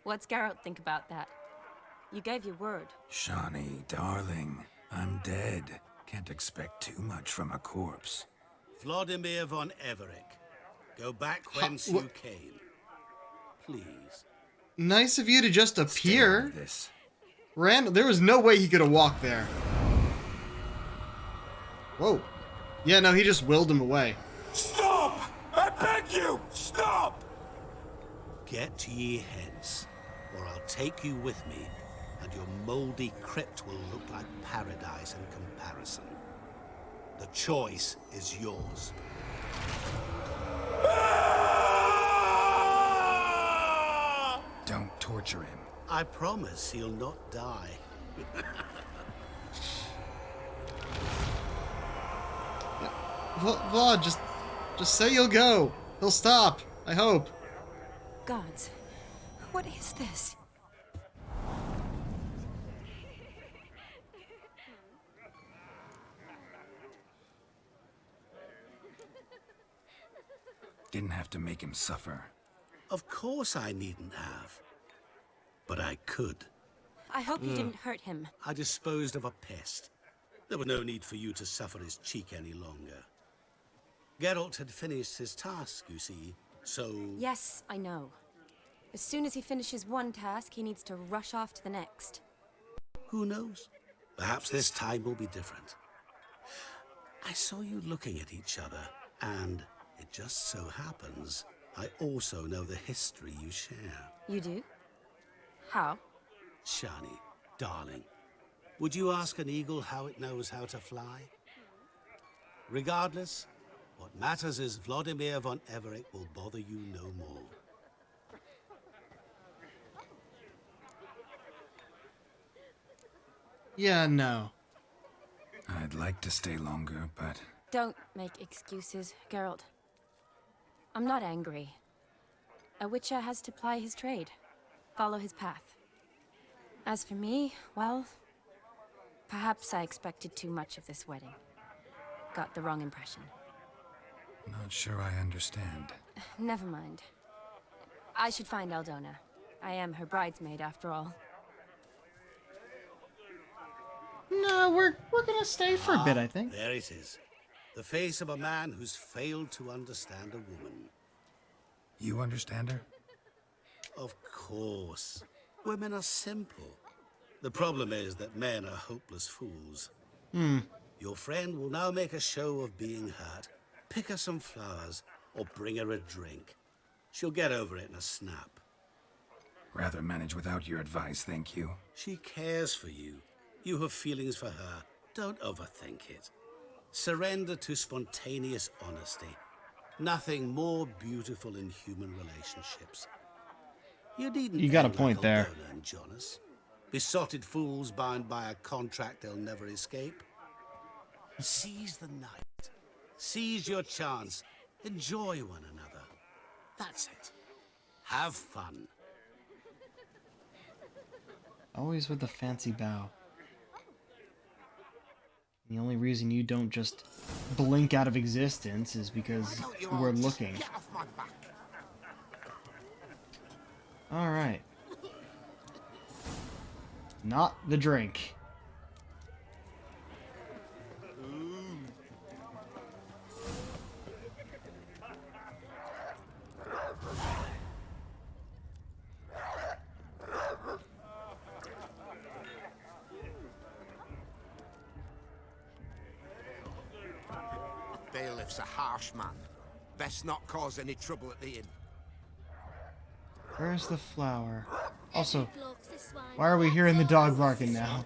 What's Geralt think about that? You gave your word. Shani, darling, I'm dead. Can't expect too much from a corpse. Vladimir von Everec, go back whence you came. Please. Nice of you to just appear. This. There was no way he could have walked there. Whoa. Yeah, no, he just willed him away. Stop! I beg you! Stop! Get ye hence, or I'll take you with me, and your mouldy crypt will look like paradise in comparison. The choice is yours. Don't torture him. I promise he'll not die. Vlad, just say you'll go. He'll stop. I hope. Gods, what is this? Didn't have to make him suffer. Of course I needn't have. But I could. I hope you didn't hurt him. I disposed of a pest. There was no need for you to suffer his cheek any longer. Geralt had finished his task, you see, so... Yes, I know. As soon as he finishes one task, he needs to rush off to the next. Who knows? Perhaps this time will be different. I saw you looking at each other, and it just so happens I also know the history you share. You do? How? Shani, darling, would you ask an eagle how it knows how to fly? Regardless, what matters is Vladimir von Everec will bother you no more. Yeah, no. I'd like to stay longer, but... Don't make excuses, Geralt. I'm not angry. A witcher has to ply his trade, follow his path. As for me, well, perhaps I expected too much of this wedding. Got the wrong impression. Not sure I understand. Never mind. I should find Aldona. I am her bridesmaid, after all. No, we're gonna stay for a bit, I think. There it is. The face of a man who's failed to understand a woman. You understand her? Of course. Women are simple. The problem is that men are hopeless fools. Your friend will now make a show of being hurt, pick her some flowers, or bring her a drink. She'll get over it in a snap. Rather manage without your advice, thank you. She cares for you. You have feelings for her. Don't overthink it. Surrender to spontaneous honesty. Nothing more beautiful in human relationships. You needn't. You got a end point like there. Aldona and Jonas. Besotted fools bound by a contract they'll never escape. Seize the night. Seize your chance. Enjoy one another. That's it. Have fun. Always with a fancy bow. The only reason you don't just blink out of existence is because we're looking. Get off my back. Alright. Not the drink. Bailiff's a harsh man. Best not cause any trouble at the inn. Where's the flower? Also, why are we hearing the dog barking now?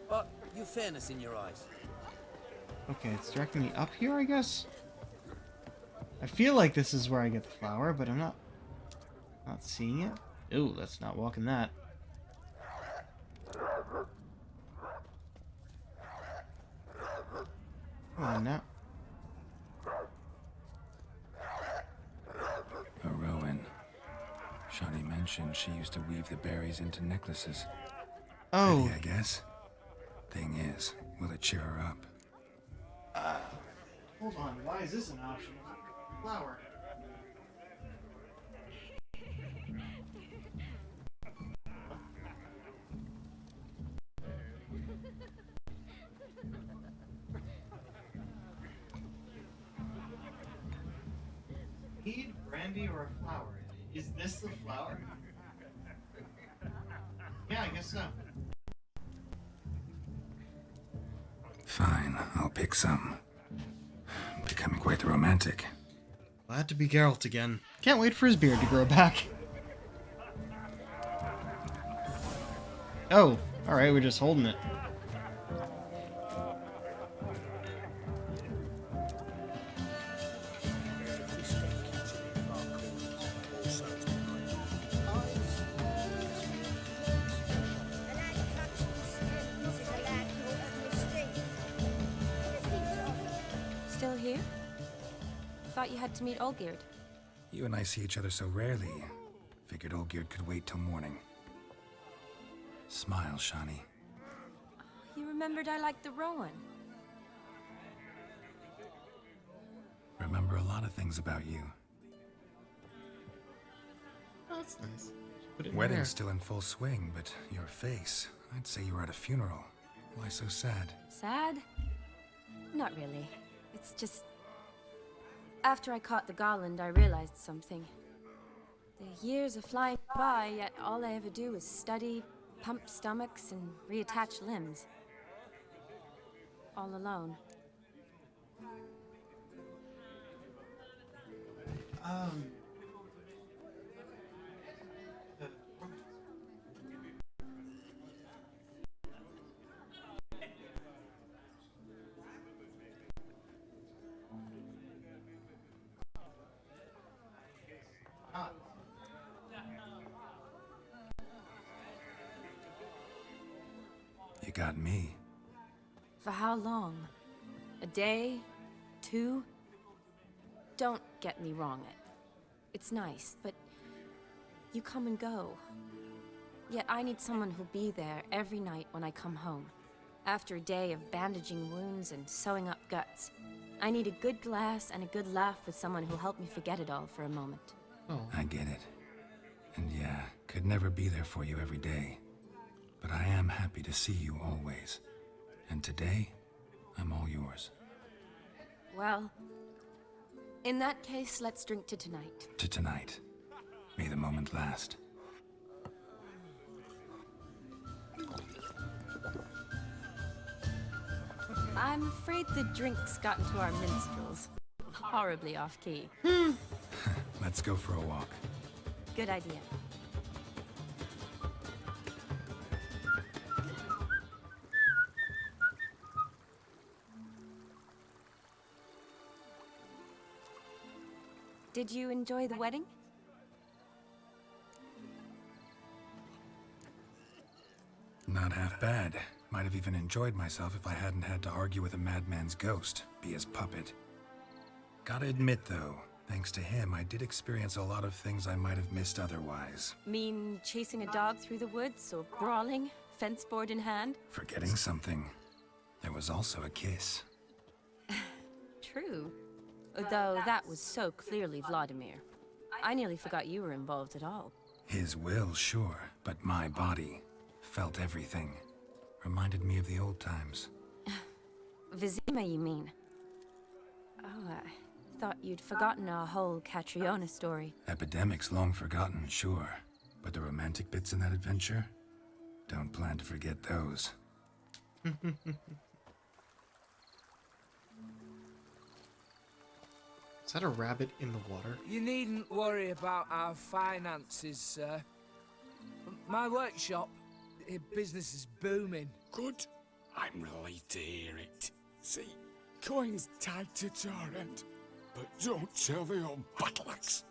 But you've fairness in your eyes. Okay, it's directing me up here, I guess? I feel like this is where I get the flower, but I'm not seeing it. Ooh, let's not walk in that. Come on now. A Rowan. Shani mentioned she used to weave the berries into necklaces. Oh. Pretty, I guess. Thing is, will it cheer her up? Hold on, why is this an option? Flower. Mead, brandy, or a flower? Is this the flower? Yeah, I guess so. Fine, I'll pick some. Becoming quite the romantic. Glad to be Geralt again. Can't wait for his beard to grow back. Oh, alright, we're just holding it. Still here? Thought you had to meet Olgierd. You and I see each other so rarely. Figured Olgierd could wait till morning. Smile, Shani. You remembered I liked the Rowan. Remember a lot of things about you. That's nice. Put it in Wedding's there. still in full swing, but your face, I'd say you were at a funeral. Why so sad? Sad? Not really. It's just... After I caught the Garland, I realized something. The years are flying by, yet all I ever do is study, pump stomachs, and reattach limbs. All alone. You got me. For how long? A day? 2? Don't get me wrong. It's nice, but you come and go. Yet I need someone who'll be there every night when I come home. After a day of bandaging wounds and sewing up guts, I need a good glass and a good laugh with someone who'll help me forget it all for a moment. Oh. I get it. And yeah, could never be there for you every day. But I am happy to see you always. And today, I'm all yours. Well, in that case, let's drink to tonight. To tonight. May the moment last. I'm afraid the drinks got into our minstrels. Horribly off-key. Let's go for a walk. Good idea. Did you enjoy the wedding? Not half bad. Might have even enjoyed myself if I hadn't had to argue with a madman's ghost, be his puppet. Gotta admit, though, thanks to him, I did experience a lot of things I might have missed otherwise. Mean chasing a dog through the woods, or brawling, fence board in hand? Forgetting something. There was also a kiss. True. Though that was so clearly Vladimir. I nearly forgot you were involved at all. His will, sure, but my body felt everything. Reminded me of the old times. Vizima, you mean? Oh, I thought you'd forgotten our whole Catriona story. Epidemics long forgotten, sure. But the romantic bits in that adventure? Don't plan to forget those. Is that a rabbit in the water? You needn't worry about our finances, sir. My workshop, business is booming. Good. I'm relieved to hear it. See, coin's tied to Torrent, but don't tell the old battleaxe.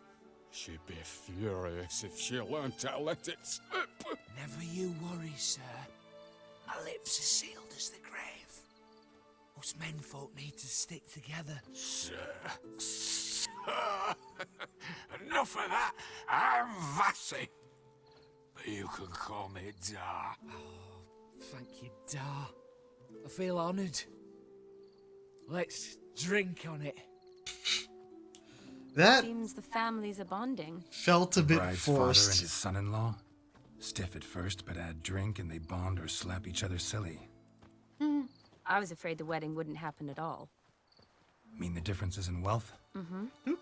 She'd be furious if she learned to let it slip. Never you worry, sir. Our lips are sealed as the grave. Us menfolk need to stick together. Sir. Enough of that. I'm Vassy. But you can call me Dar. Oh, thank you, Dar. I feel honoured. Let's drink on it. That seems the families are bonding. Felt a bit Bride's forced. father and his son-in-law? Stiff at first, but add drink and they bond or slap each other silly. I was afraid the wedding wouldn't happen at all. Mean the differences in wealth? Mm-hmm.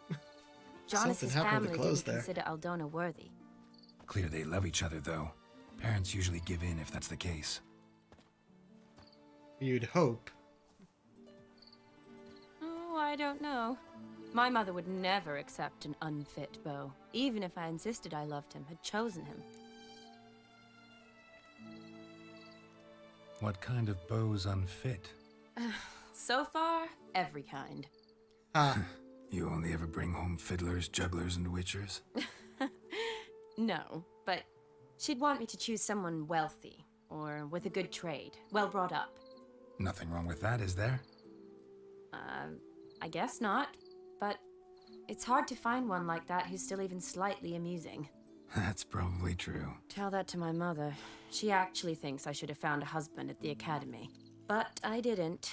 Jonas's family didn't consider Aldona worthy. Clear they love each other, though. Parents usually give in if that's the case. You'd hope. Oh, I don't know. My mother would never accept an unfit beau, even if I insisted I loved him, had chosen him. What kind of beau's unfit? So far, every kind. You only ever bring home fiddlers, jugglers, and witchers? No, but she'd want me to choose someone wealthy, or with a good trade, well brought up. Nothing wrong with that, is there? I guess not, but it's hard to find one like that who's still even slightly amusing. That's probably true. Tell that to my mother. She actually thinks I should have found a husband at the academy. But I didn't.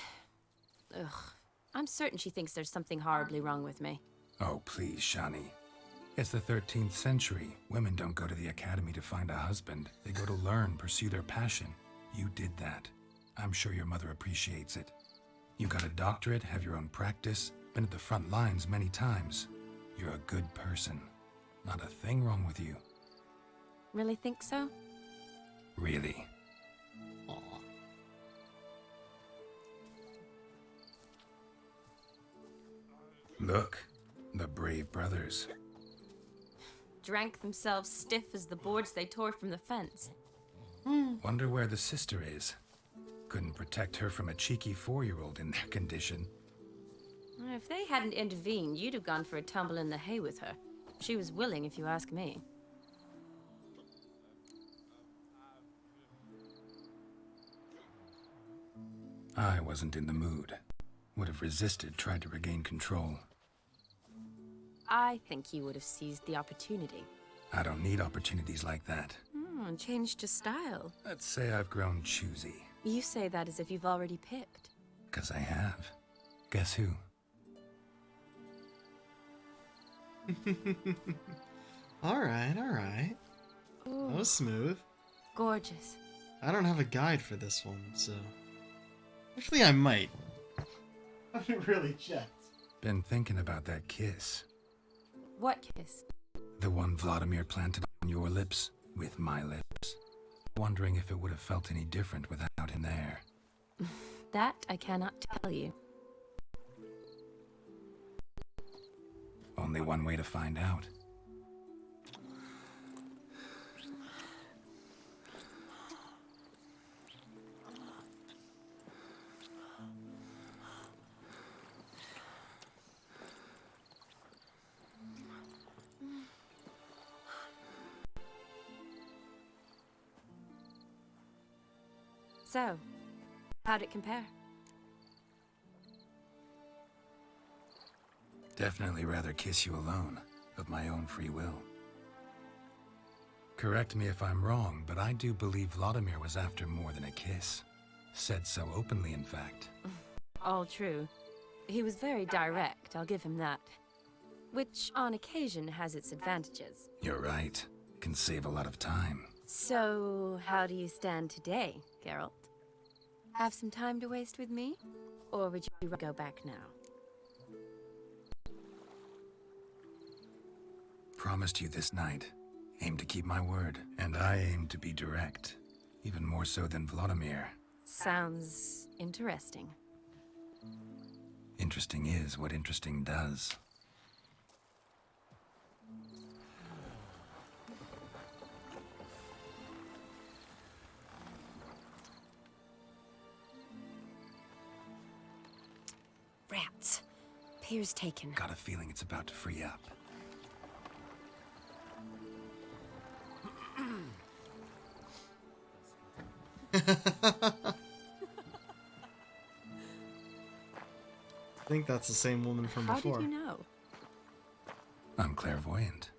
Ugh. I'm certain she thinks there's something horribly wrong with me. Oh, please, Shani. It's the 13th century. Women don't go to the academy to find a husband. They go to learn, pursue their passion. You did that. I'm sure your mother appreciates it. You got a doctorate, have your own practice, been at the front lines many times. You're a good person. Not a thing wrong with you. Really think so? Really. Aw. Look, the brave brothers. Drank themselves stiff as the boards they tore from the fence. Wonder where the sister is. Couldn't protect her from a cheeky 4-year-old in their condition. If they hadn't intervened, you'd have gone for a tumble in the hay with her. She was willing, if you ask me. I wasn't in the mood. Would have resisted, tried to regain control. I think you would have seized the opportunity. I don't need opportunities like that. Changed your style. Let's say I've grown choosy. You say that as if you've already picked. 'Cause I have. Guess who? Alright, alright. That was smooth. Gorgeous. I don't have a guide for this one, so... Actually, I might. I haven't really checked. Been thinking about that kiss. What kiss? The one Vladimir planted on your lips with my lips. Wondering if it would have felt any different without him there. That I cannot tell you. Only one way to find out. So, how'd it compare? Definitely rather kiss you alone, of my own free will. Correct me if I'm wrong, but I do believe Vladimir was after more than a kiss. Said so openly, in fact. All true. He was very direct, I'll give him that. Which, on occasion, has its advantages. You're right. Can save a lot of time. So, how do you stand today, Geralt? Have some time to waste with me? Or would you go back now? Promised you this night. Aim to keep my word. And I aim to be direct. Even more so than Vladimir. Sounds interesting. Interesting is what interesting does. Rats. Pier's taken. Got a feeling it's about to free up. I think that's the same woman from How before. did you know? I'm clairvoyant.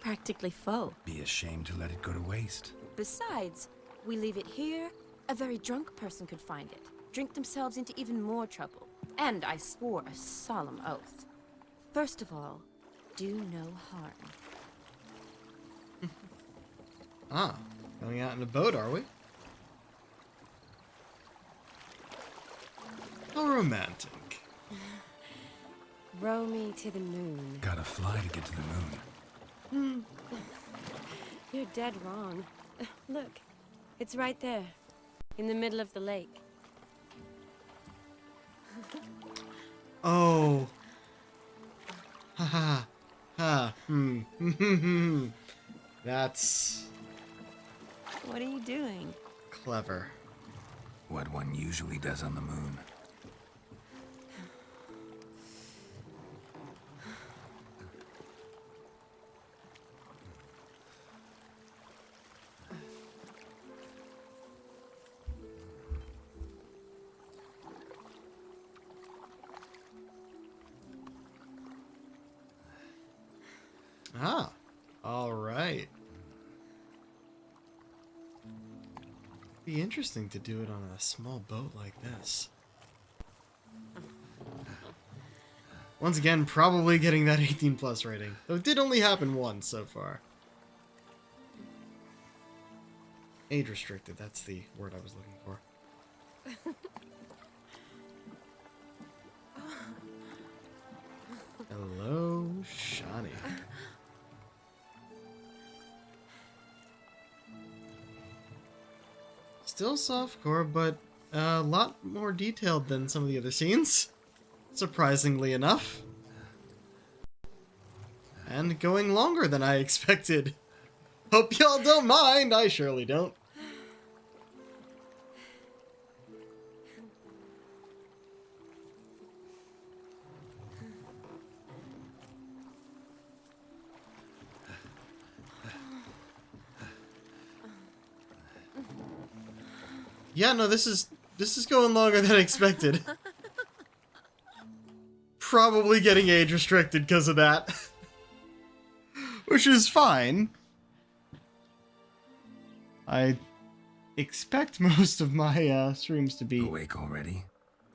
Practically full. Be ashamed to let it go to waste. Besides, we leave it here, a very drunk person could find it, drink themselves into even more trouble. And I swore a solemn oath. First of all, do no harm. Ah, going out in a boat, are we? How romantic. Row me to the moon. Gotta fly to get to the moon. You're dead wrong. Look, it's right there, in the middle of the lake. Oh. Ha ha. Ha. That's What are you doing? clever. What one usually does on the moon. Ah, all right. Be interesting to do it on a small boat like this. Once again, probably getting that 18+ rating. Though it did only happen once so far. Age restricted, that's the word I was looking for. Hello, Shani. Still softcore, but a lot more detailed than some of the other scenes. Surprisingly enough. And going longer than I expected. Hope y'all don't mind, I surely don't. Yeah, no, this is going longer than expected. Probably getting age restricted because of that. Which is fine. I expect most of my streams to be awake already.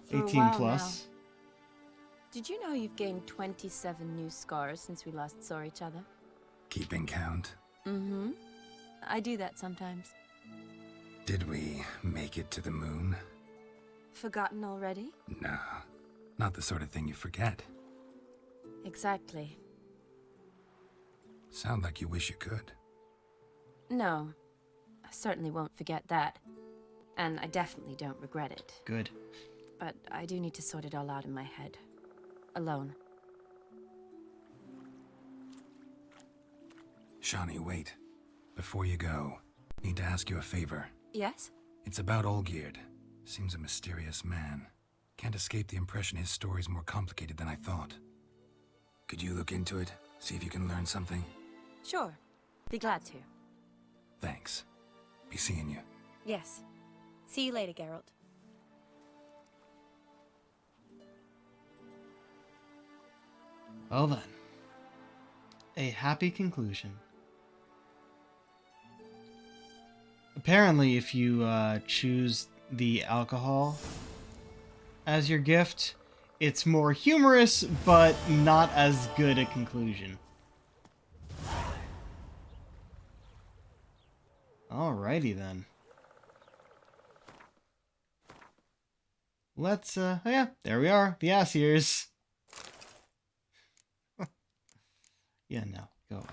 For a 18 while plus. now. Did you know you've gained 27 new scars since we last saw each other? Keeping count? Mm-hmm. I do that sometimes. Did we make it to the moon? Forgotten already? Nah, not the sort of thing you forget. Exactly. Sound like you wish you could. No. I certainly won't forget that. And I definitely don't regret it. Good. But I do need to sort it all out in my head. Alone. Shani, wait. Before you go, need to ask you a favor. Yes? It's about Olgierd. Seems a mysterious man. Can't escape the impression his story's more complicated than I thought. Could you look into it? See if you can learn something? Sure. Be glad to. Thanks. Be seeing you. Yes. See you later, Geralt. Well then. A happy conclusion. Apparently, if you choose the alcohol as your gift, it's more humorous, but not as good a conclusion. Alrighty then. Let's, oh yeah, there we are, the ass ears. Yeah, no, go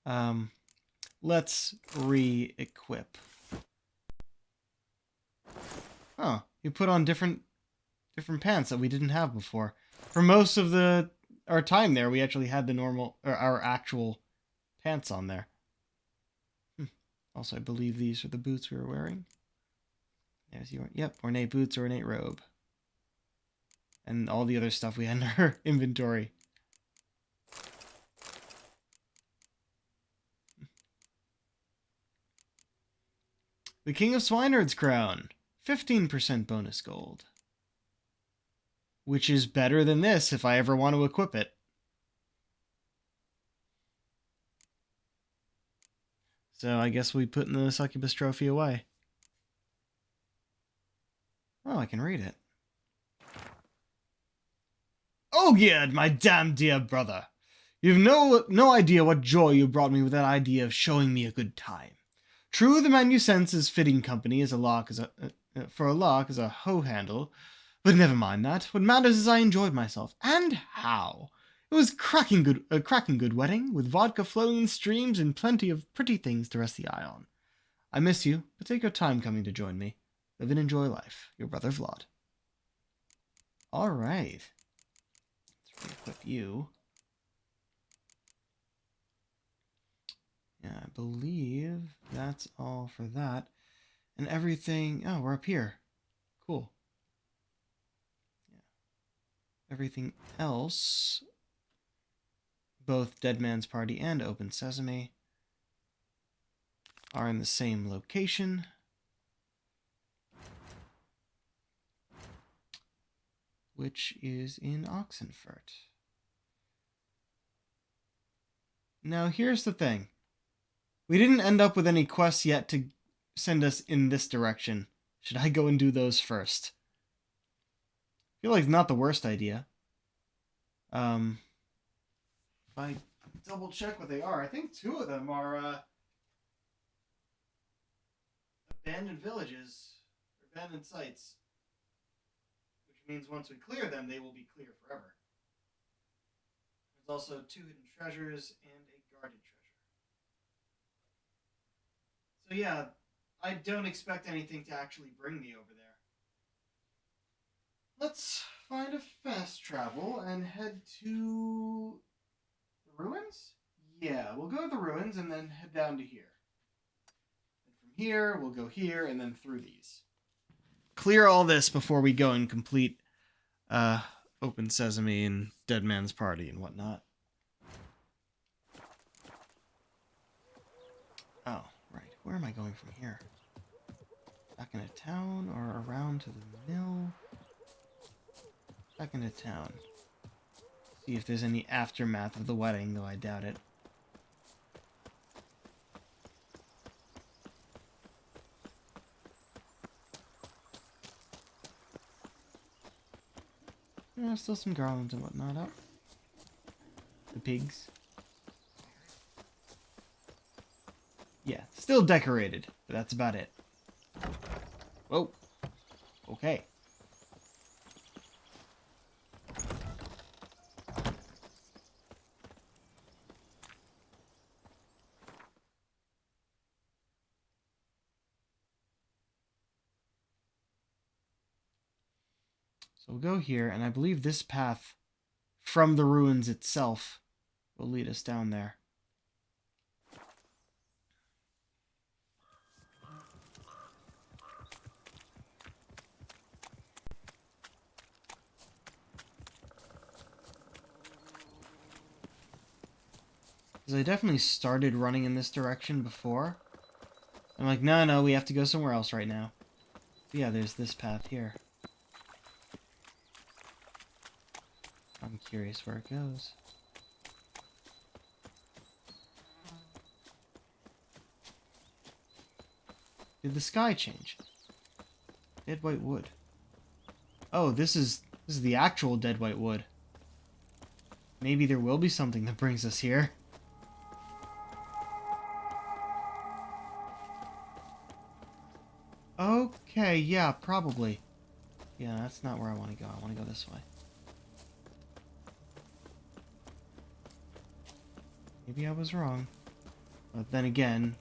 away. Let's re-equip. Oh, you put on different pants that we didn't have before. For most of our time there, we actually had the normal, or our actual pants on there. Also, I believe these are the boots we were wearing. There's your, yep, ornate boots, ornate robe. And all the other stuff we had in our inventory. The King of Swineherd's crown. 15% bonus gold. Which is better than this if I ever want to equip it. So I guess we put in the succubus trophy away. Oh, I can read it. Olgierd, my damn dear brother. You've no idea what joy you brought me with that idea of showing me a good time. True, the man you sense is fitting company as a lark for a lark as a hoe handle, but never mind that. What matters is I enjoyed myself, and how. It was a cracking good wedding, with vodka flowing in streams and plenty of pretty things to rest the eye on. I miss you, but take your time coming to join me. Live and enjoy life. Your brother Vlad. All right. Let's re-equip you. Yeah, I believe that's all for that. And everything... Oh, we're up here. Cool. Yeah. Everything else, both Dead Man's Party and Open Sesame, are in the same location. Which is in Oxenfurt. Now, here's the thing. We didn't end up with any quests yet to send us in this direction. Should I go and do those first? I feel like it's not the worst idea. If I double check what they are, I think 2 of them are abandoned villages, abandoned sites. Which means once we clear them, they will be clear forever. There's also 2 hidden treasures and a guarded treasure. So yeah, I don't expect anything to actually bring me over there. Let's find a fast travel and head to the ruins? Yeah, we'll go to the ruins and then head down to here. And from here, we'll go here and then through these. Clear all this before we go and complete Open Sesame and Dead Man's Party and whatnot. Oh, right. Where am I going from here? Back into town or around to the mill? Back into town. See if there's any aftermath of the wedding, though I doubt it. There's still some garlands and whatnot up. The pigs. Yeah, still decorated, but that's about it. Whoa. Okay. So we'll go here, and I believe this path from the ruins itself will lead us down there. Because I definitely started running in this direction before. I'm like, no, we have to go somewhere else right now. But yeah, there's this path here. I'm curious where it goes. Did the sky change? Dead white wood. Oh, this is the actual dead white wood. Maybe there will be something that brings us here. Okay, yeah, probably. Yeah, that's not where I want to go. I want to go this way. Maybe I was wrong. But then again,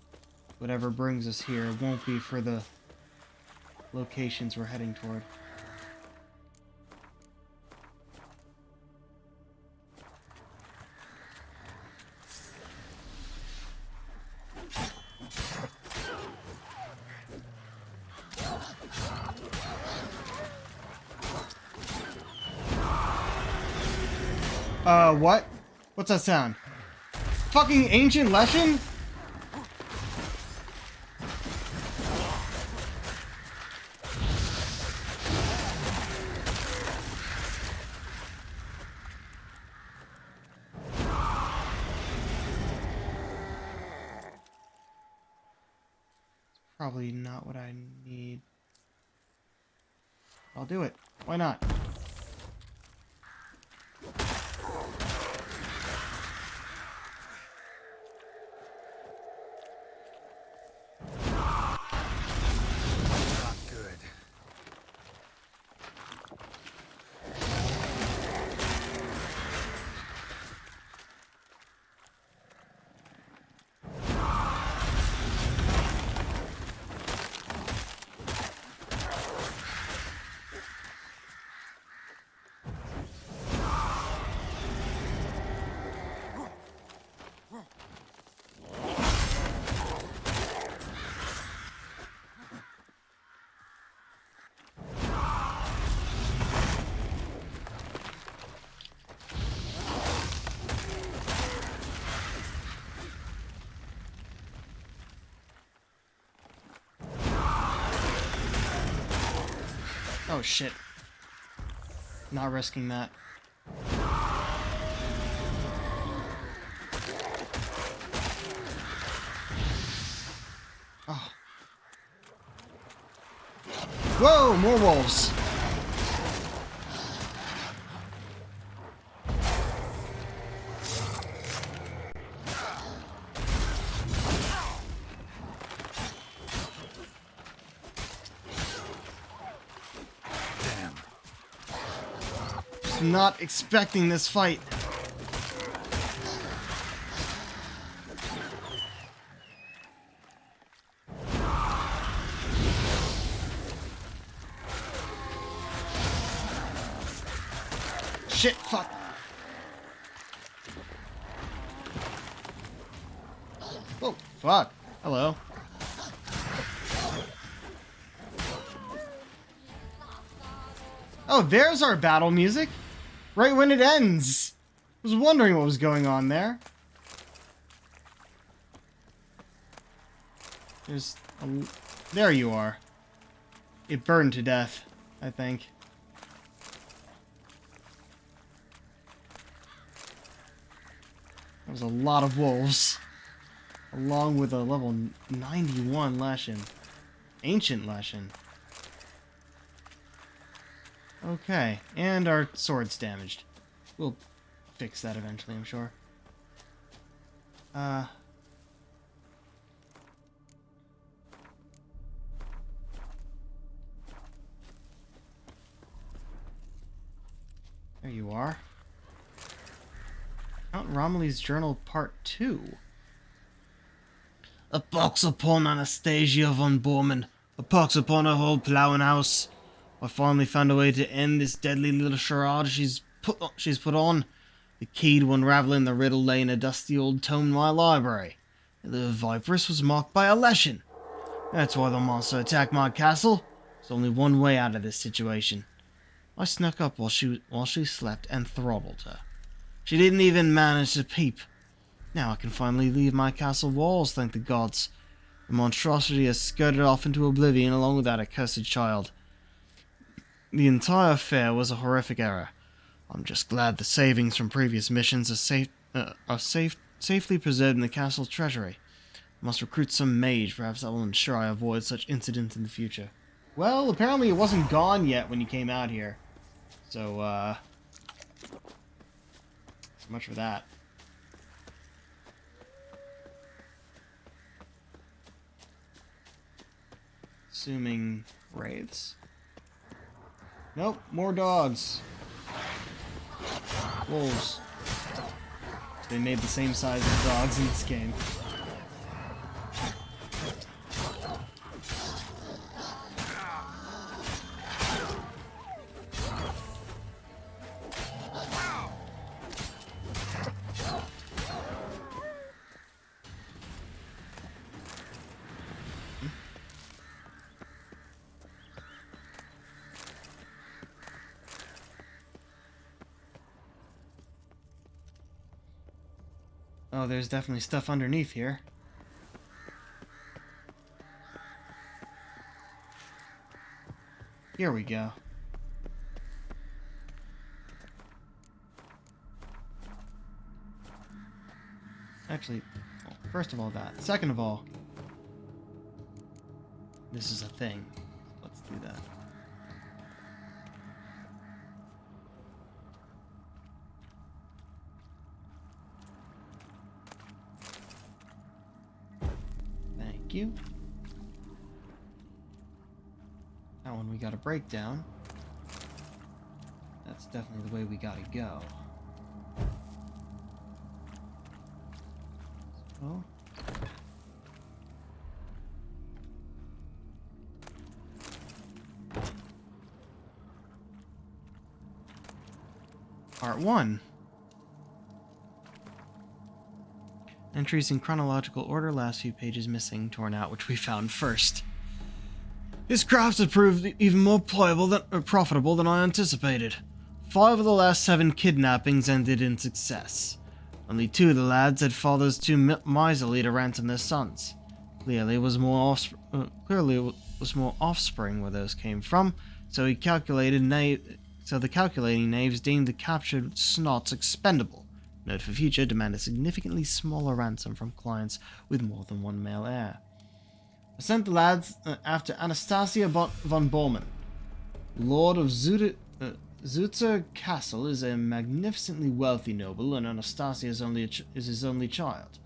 whatever brings us here won't be for the locations we're heading toward. What? What's that sound? Fucking ancient Leshen? Probably not what I need. I'll do it. Why not? Oh shit. Not risking that. Oh. Whoa, more wolves. Not expecting this fight. Shit, fuck. Oh, fuck. Hello. Oh, there's our battle music. Right when it ends. I was wondering what was going on there. There you are. It burned to death, I think. That was a lot of wolves. Along with a level 91 Leshen. Ancient Leshen. Okay, and our sword's damaged. We'll fix that eventually, I'm sure. There you are. Count Romilly's Journal Part 2. A pox upon Anastasia von Bormann. A pox upon her whole ploughing house. I finally found a way to end this deadly little charade she's put on. The key to unraveling the riddle lay in a dusty old tome in my library. The Viperess was marked by a lesson. That's why the monster attacked my castle. There's only one way out of this situation. I snuck up while she slept and throttled her. She didn't even manage to peep. Now I can finally leave my castle walls, thank the gods. The monstrosity has skirted off into oblivion along with that accursed child. The entire affair was a horrific error. I'm just glad the savings from previous missions are safely preserved in the castle's treasury. I must recruit some mage, perhaps that will ensure I avoid such incidents in the future. Well, apparently it wasn't gone yet when you came out here. So, so much for that. Assuming wraiths? Nope, more dogs. Wolves. They made the same size as dogs in this game. Oh, there's definitely stuff underneath here. Here we go. Actually, well, first of all that. Second of all, this is a thing. Let's do that. Thank you. That one we got a breakdown. That's definitely the way we gotta go. So. Part 1. Entries in chronological order, last few pages missing, torn out, which we found first. His crafts had proved even more profitable than I anticipated. 5 of the last 7 kidnappings ended in success. Only 2 of the lads had fathers too miserly to ransom their sons. Clearly it was more offspring where those came from, so the calculating knaves deemed the captured snots expendable. Note for future, demand a significantly smaller ransom from clients with more than one male heir. I sent the lads after Anastasia von Bormann. Lord of Zutzer Castle is a magnificently wealthy noble, and Anastasia is his only child.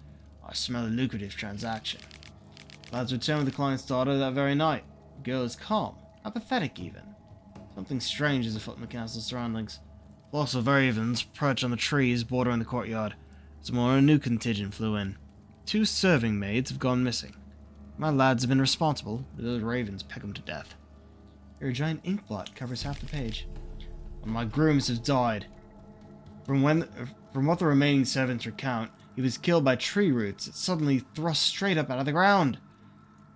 I smell a lucrative transaction. Lads returned with the client's daughter that very night. The girl is calm, apathetic even. Something strange is afoot in the castle's surroundings. Flocks of ravens perch on the trees bordering the courtyard. Tomorrow a new contingent flew in. 2 serving maids have gone missing. My lads have been responsible, but those ravens peck them to death. Here a giant ink blot covers half the page. One of my grooms have died. From what the remaining servants recount, he was killed by tree roots that suddenly thrust straight up out of the ground.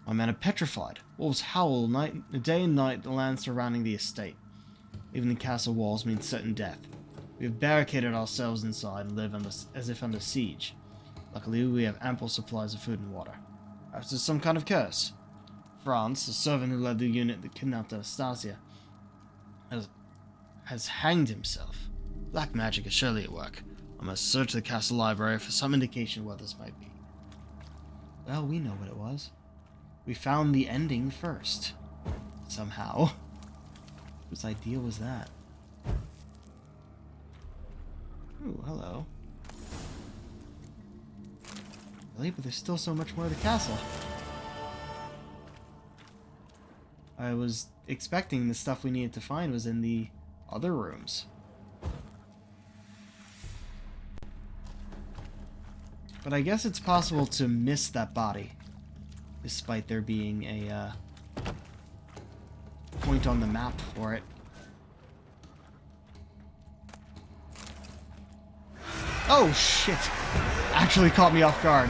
My men are petrified. Wolves howl day and night the land surrounding the estate. Even the castle walls mean certain death. We have barricaded ourselves inside and live as if under siege. Luckily, we have ample supplies of food and water. Perhaps it's some kind of curse. Franz, the servant who led the unit that kidnapped Anastasia, has hanged himself. Black magic is surely at work. I must search the castle library for some indication what this might be. Well, we know what it was. We found the ending first. Somehow. Whose idea was that? Ooh, hello. Really? But there's still so much more of the castle. I was expecting the stuff we needed to find was in the other rooms. But I guess it's possible to miss that body, despite there being a point on the map for it. Oh shit! Actually caught me off guard.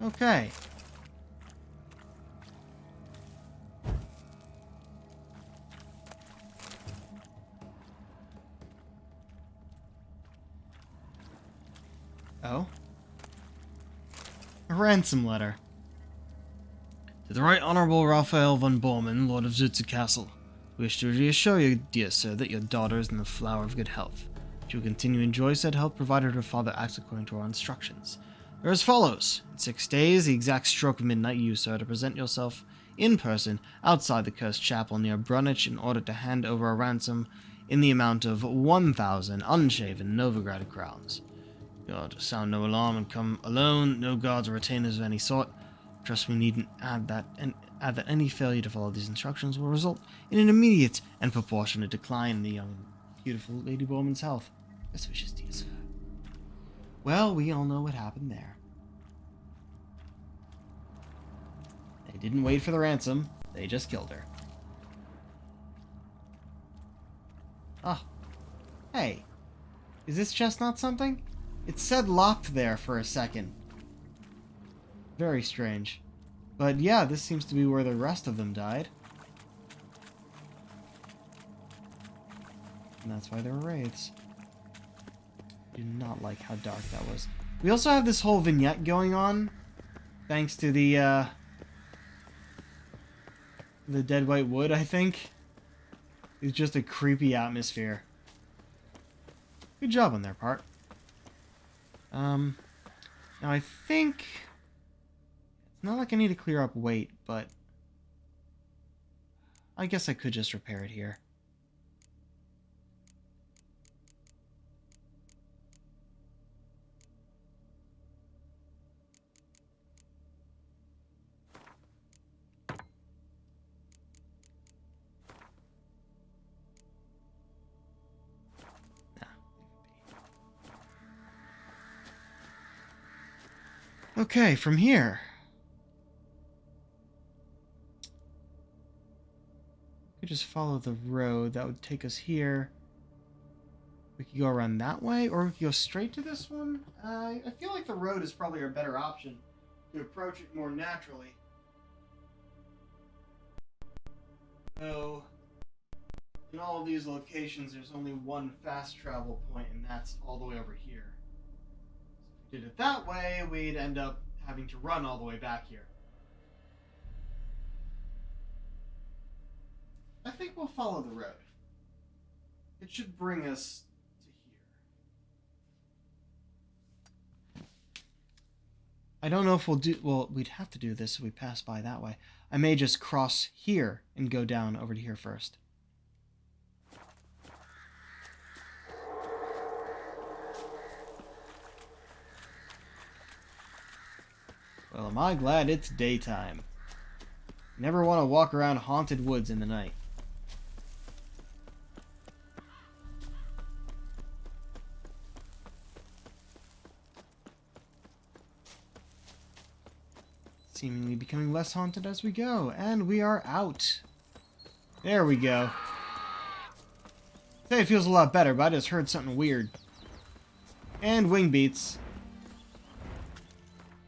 Okay. Oh? A ransom letter. To the Right Honorable Raphael von Bormann, Lord of Zutze Castle. We wish to reassure you, dear sir, that your daughter is in the flower of good health. She will continue to enjoy said health provided her father acts according to our instructions. They're as follows. In 6 days, the exact stroke of midnight, you, sir, to present yourself in person outside the cursed chapel near Brunich in order to hand over a ransom in the amount of 1,000 unshaven Novigrad crowns. You are to sound no alarm and come alone, no guards or retainers of any sort. Trust me, needn't add that any failure to follow these instructions will result in an immediate and proportionate decline in the young, beautiful Lady Bormann's health. Best wishes, dear sir. Well, we all know what happened there. They didn't wait for the ransom, they just killed her. Oh. Hey. Is this chest not something? It said locked there for a second. Very strange. But yeah, this seems to be where the rest of them died. And that's why there were wraiths. I do not like how dark that was. We also have this whole vignette going on, thanks to the dead white wood, I think. It's just a creepy atmosphere. Good job on their part. Now I think it's not like I need to clear up weight, but I guess I could just repair it here. Okay, from here. We could just follow the road. That would take us here. We could go around that way, or we could go straight to this one. I feel like the road is probably a better option to approach it more naturally. So, in all of these locations, there's only one fast travel point, and that's all the way over here. Did it that way, we'd end up having to run all the way back here. I think we'll follow the road. It should bring us to here. I don't know if we'll do... Well, we'd have to do this if we pass by that way. I may just cross here and go down over to here first. Well, am I glad it's daytime. Never want to walk around haunted woods in the night. Seemingly becoming less haunted as we go, and we are out. There we go. Say it feels a lot better, but I just heard something weird. And wing beats.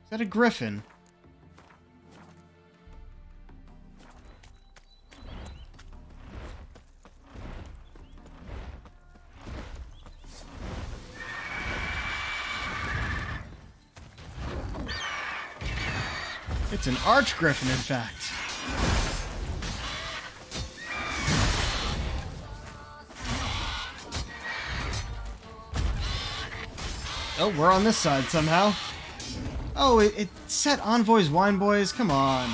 Is that a griffin? It's an arch griffin, in fact. Oh, we're on this side somehow. Oh, it set Envoy's Wine Boys? Come on.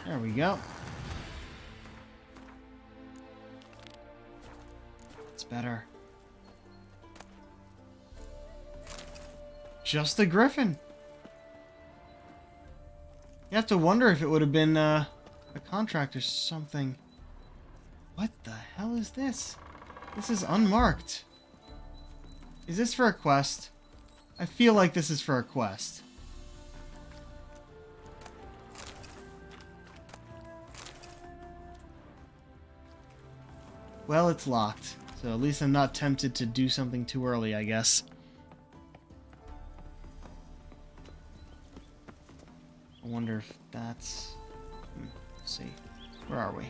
There we go. It's better. Just a griffin. You have to wonder if it would have been a contract or something. What the hell is this? This is unmarked. Is this for a quest? I feel like this is for a quest. Well, it's locked. So at least I'm not tempted to do something too early, I guess. I wonder if that's... Let's see. Where are we?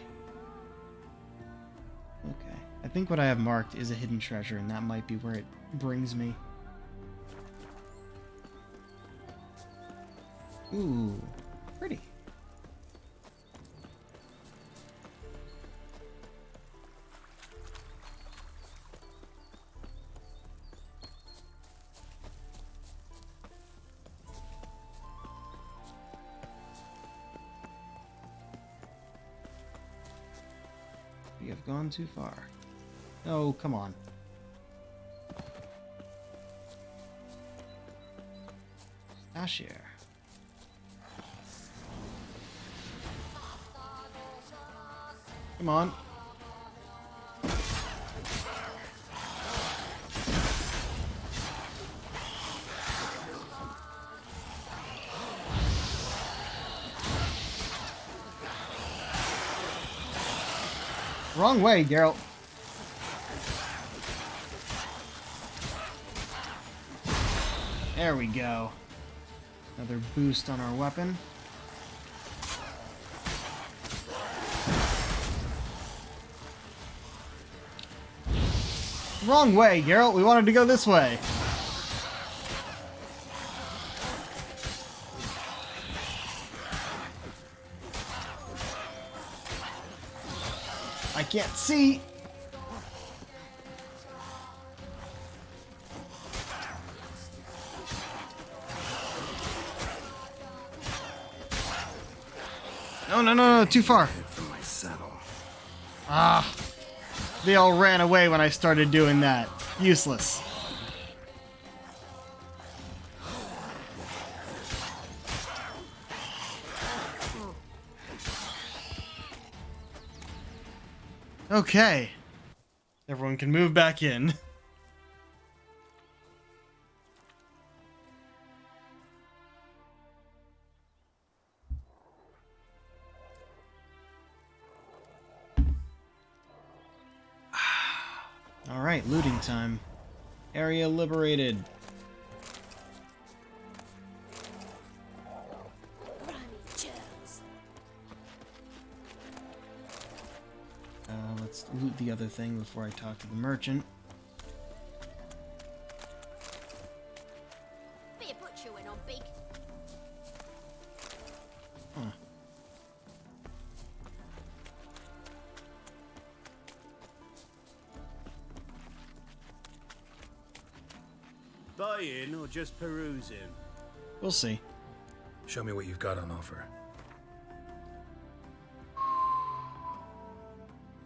Okay. I think what I have marked is a hidden treasure, and that might be where it brings me. Ooh. Pretty. We have gone too far. Oh, come on. Stashir. Come on. Wrong way, Geralt. There we go. Another boost on our weapon. Wrong way, Geralt. We wanted to go this way. I can't see. No, too far. From my saddle. Ah. They all ran away when I started doing that. Useless. Okay. Everyone can move back in. Alright, looting time. Area liberated. Let's loot the other thing before I talk to the merchant. Huh. Buying or just perusing? We'll see. Show me what you've got on offer.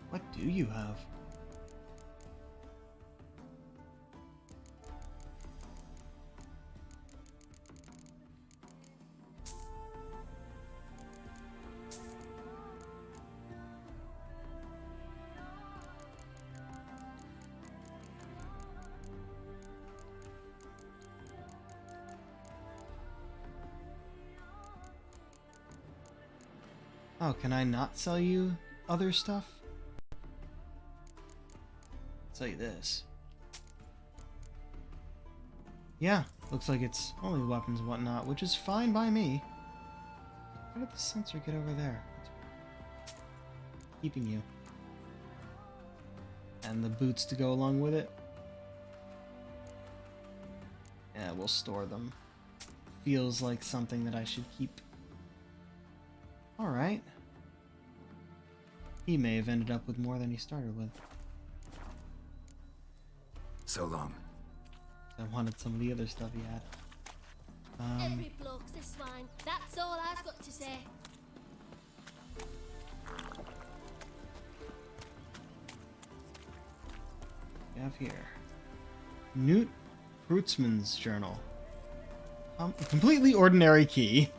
What do you have? Oh, can I not sell you other stuff? I'll sell you this. Yeah, looks like it's only weapons and whatnot, which is fine by me. How did the sensor get over there? Keeping you. And the boots to go along with it. Yeah, we'll store them. Feels like something that I should keep. Alright. He may have ended up with more than he started with. So long. I wanted some of the other stuff he had. Every bloke's a swine. That's all I've got to say. have here? Newt Kreutzmann's journal. Completely ordinary key.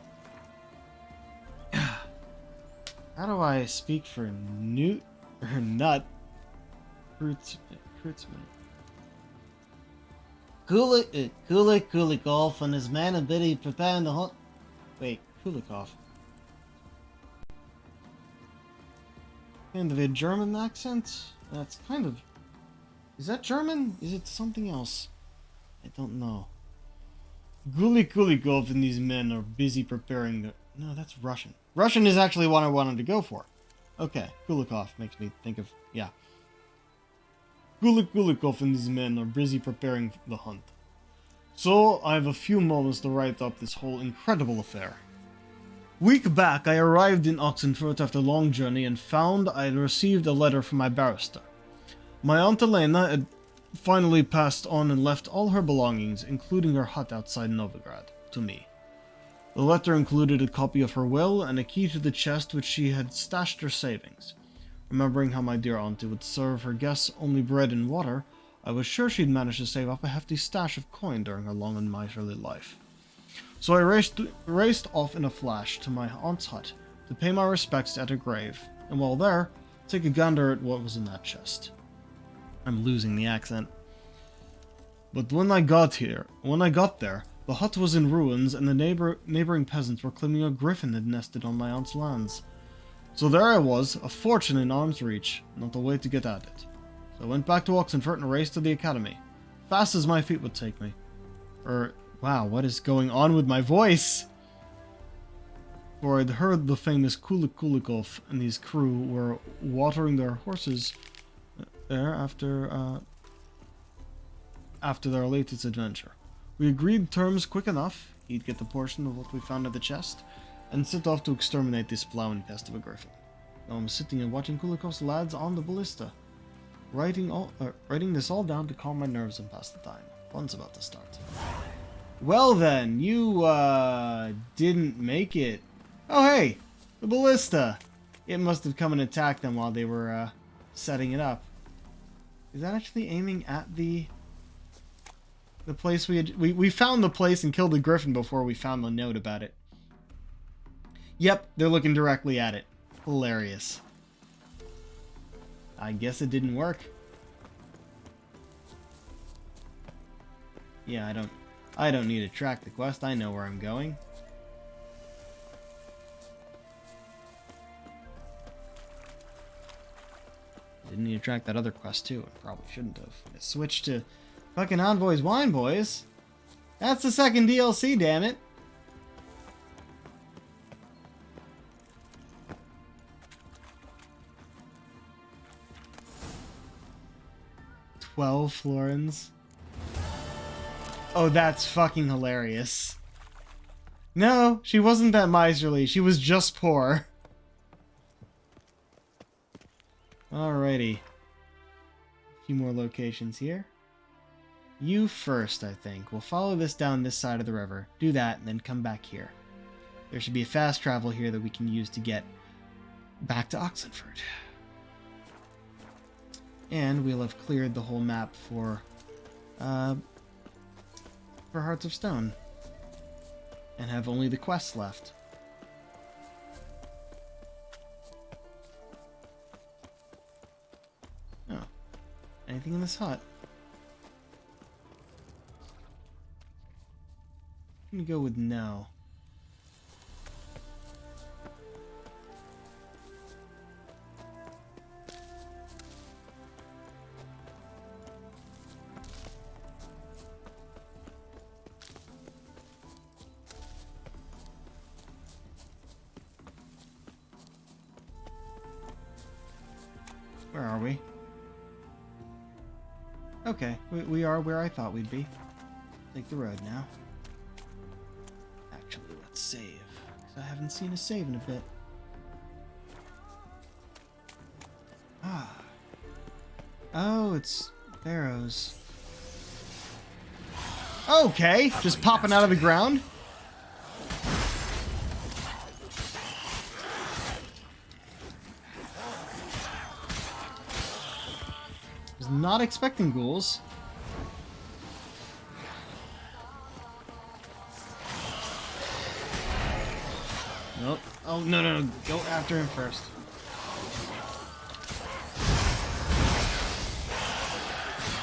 How do I speak for Newt or Nut Kreutzmann? Kulikov and his men are busy preparing the hunt. Wait, Kulikov. Kind of a German accent? That's kind of... Is that German? Is it something else? I don't know. Kulikov and these men are busy preparing the... No, that's Russian. Russian is actually what I wanted to go for. Okay, Kulikov makes me think of... Yeah. Kulikov and these men are busy preparing the hunt. So, I have a few moments to write up this whole incredible affair. Week back, I arrived in Oxenfurt after a long journey and found I had received a letter from my barrister. My Aunt Elena had finally passed on and left all her belongings, including her hut outside Novigrad, to me. The letter included a copy of her will and a key to the chest which she had stashed her savings. Remembering how my dear auntie would serve her guests only bread and water, I was sure she'd managed to save up a hefty stash of coin during her long and miserly life. So I raced off in a flash to my aunt's hut to pay my respects at her grave, and while there, take a gander at what was in that chest. I'm losing the accent. But when I got there, the hut was in ruins and the neighboring peasants were claiming a griffin had nested on my aunt's lands. So there I was, a fortune in arm's reach, not a way to get at it. So I went back to Oxenfurt and raced to the academy, fast as my feet would take me. Wow, what is going on with my voice? For I'd heard the famous Kulikov and his crew were watering their horses there after their latest adventure. We agreed terms quick enough. He'd get the portion of what we found at the chest, and set off to exterminate this plowing pest of a griffin. Now I'm sitting and watching Kulikov's lads on the ballista, writing this all down to calm my nerves and pass the time. Fun's about to start. Well then, you didn't make it. Oh hey, the ballista. It must have come and attacked them while they were setting it up. Is that actually aiming at the place we found the place and killed the griffin before we found the note about it? Yep, they're looking directly at it. Hilarious. I guess it didn't work. Yeah, I don't need to track the quest. I know where I'm going. Didn't need to track that other quest too. I probably shouldn't have. I switched to fucking Envoy's Wine Boys. That's the second DLC, damn it. $12 florins. Oh, that's fucking hilarious. No, she wasn't that miserly. She was just poor. Alrighty. A few more locations here. You first, I think. We'll follow this down this side of the river. Do that, and then come back here. There should be a fast travel here that we can use to get back to Oxenfurt. And we'll have cleared the whole map for Hearts of Stone. And have only the quests left. Oh. Anything in this hut? I'm gonna go with no. Where are we? Okay, we are where I thought we'd be. Take the road now. Actually, let's save, because I haven't seen a save in a bit. Ah. Oh, it's Barrows. Okay, just popping out of the ground. Was not expecting ghouls. Nope. Oh, no. Go after him first.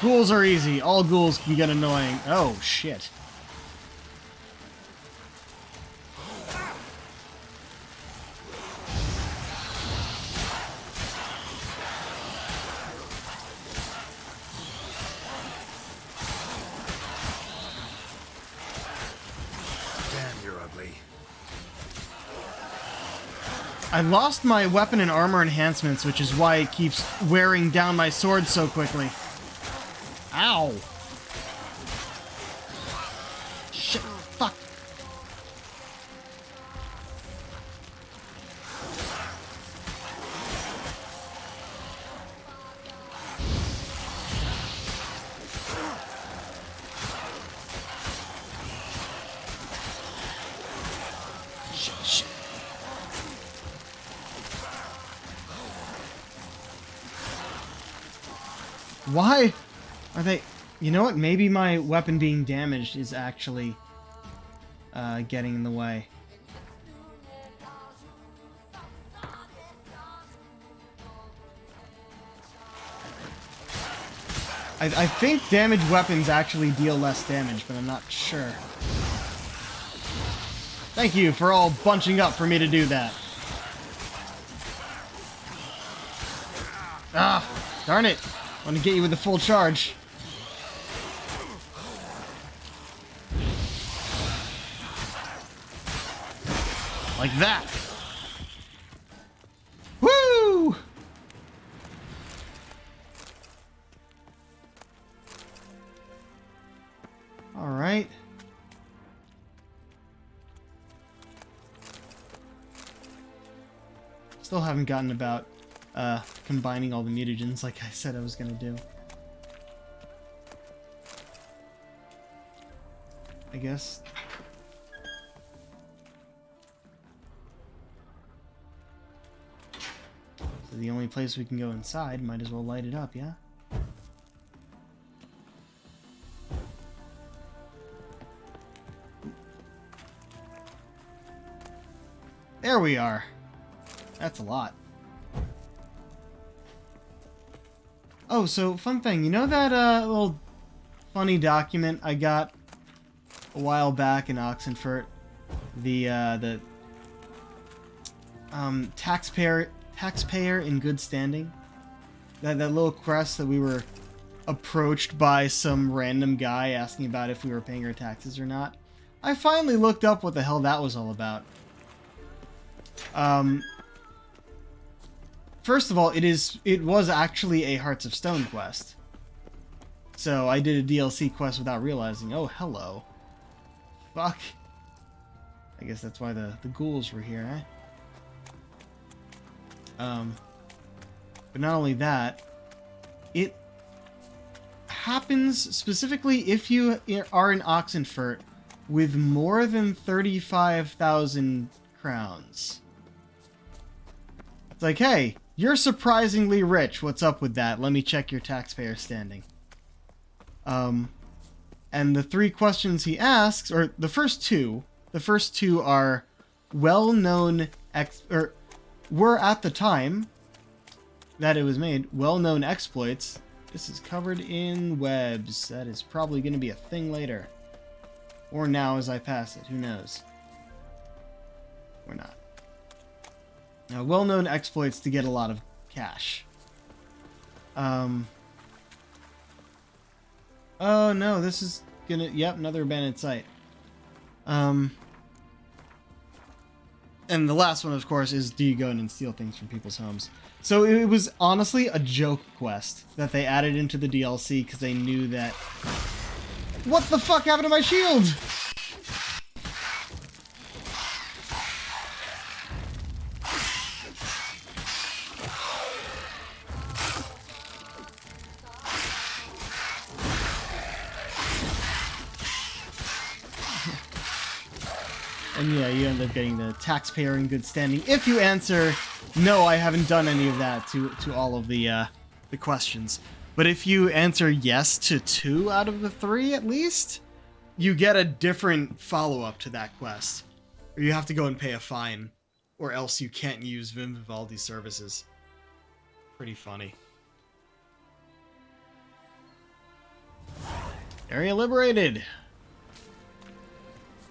Ghouls are easy. All ghouls can get annoying. Oh, shit. Damn, you're ugly. I lost my weapon and armor enhancements, which is why it keeps wearing down my sword so quickly. Ow! Shit, fuck. Shit. Why are they... You know what? Maybe my weapon being damaged is actually getting in the way. I think damaged weapons actually deal less damage, but I'm not sure. Thank you for all bunching up for me to do that. Ah, darn it. I want to get you with the full charge. Like that. Woo! All right. Still haven't gotten about combining all the mutagens like I said I was gonna do. I guess. So the only place we can go inside, might as well light it up, yeah? There we are. That's a lot. Oh, so fun thing. You know that little funny document I got a while back in Oxenfurt? The taxpayer in good standing? That little quest that we were approached by some random guy asking about if we were paying our taxes or not. I finally looked up what the hell that was all about. First of all, it was actually a Hearts of Stone quest. So I did a DLC quest without realizing. Oh, hello. Fuck. I guess that's why the ghouls were here, eh? But not only that, it happens specifically if you are in Oxenfurt with more than 35,000 crowns. It's like, hey, you're surprisingly rich. What's up with that? Let me check your taxpayer standing. And the three questions he asks, or the first two are well-known were at the time that it was made well-known exploits. This is covered in webs. That is probably going to be a thing later, or now as I pass it. Who knows? Or not. Now, well-known exploits to get a lot of cash. Oh no, this is gonna... Yep, another abandoned site. And the last one, of course, is do you go in and steal things from people's homes? So it was honestly a joke quest that they added into the DLC because they knew that... What the fuck happened to my shield? And yeah, you end up getting the taxpayer in good standing if you answer, no, I haven't done any of that to all of the questions. But if you answer yes to 2 out of the 3 at least, you get a different follow-up to that quest. Or you have to go and pay a fine, or else you can't use Vim Vivaldi's services. Pretty funny. Area liberated!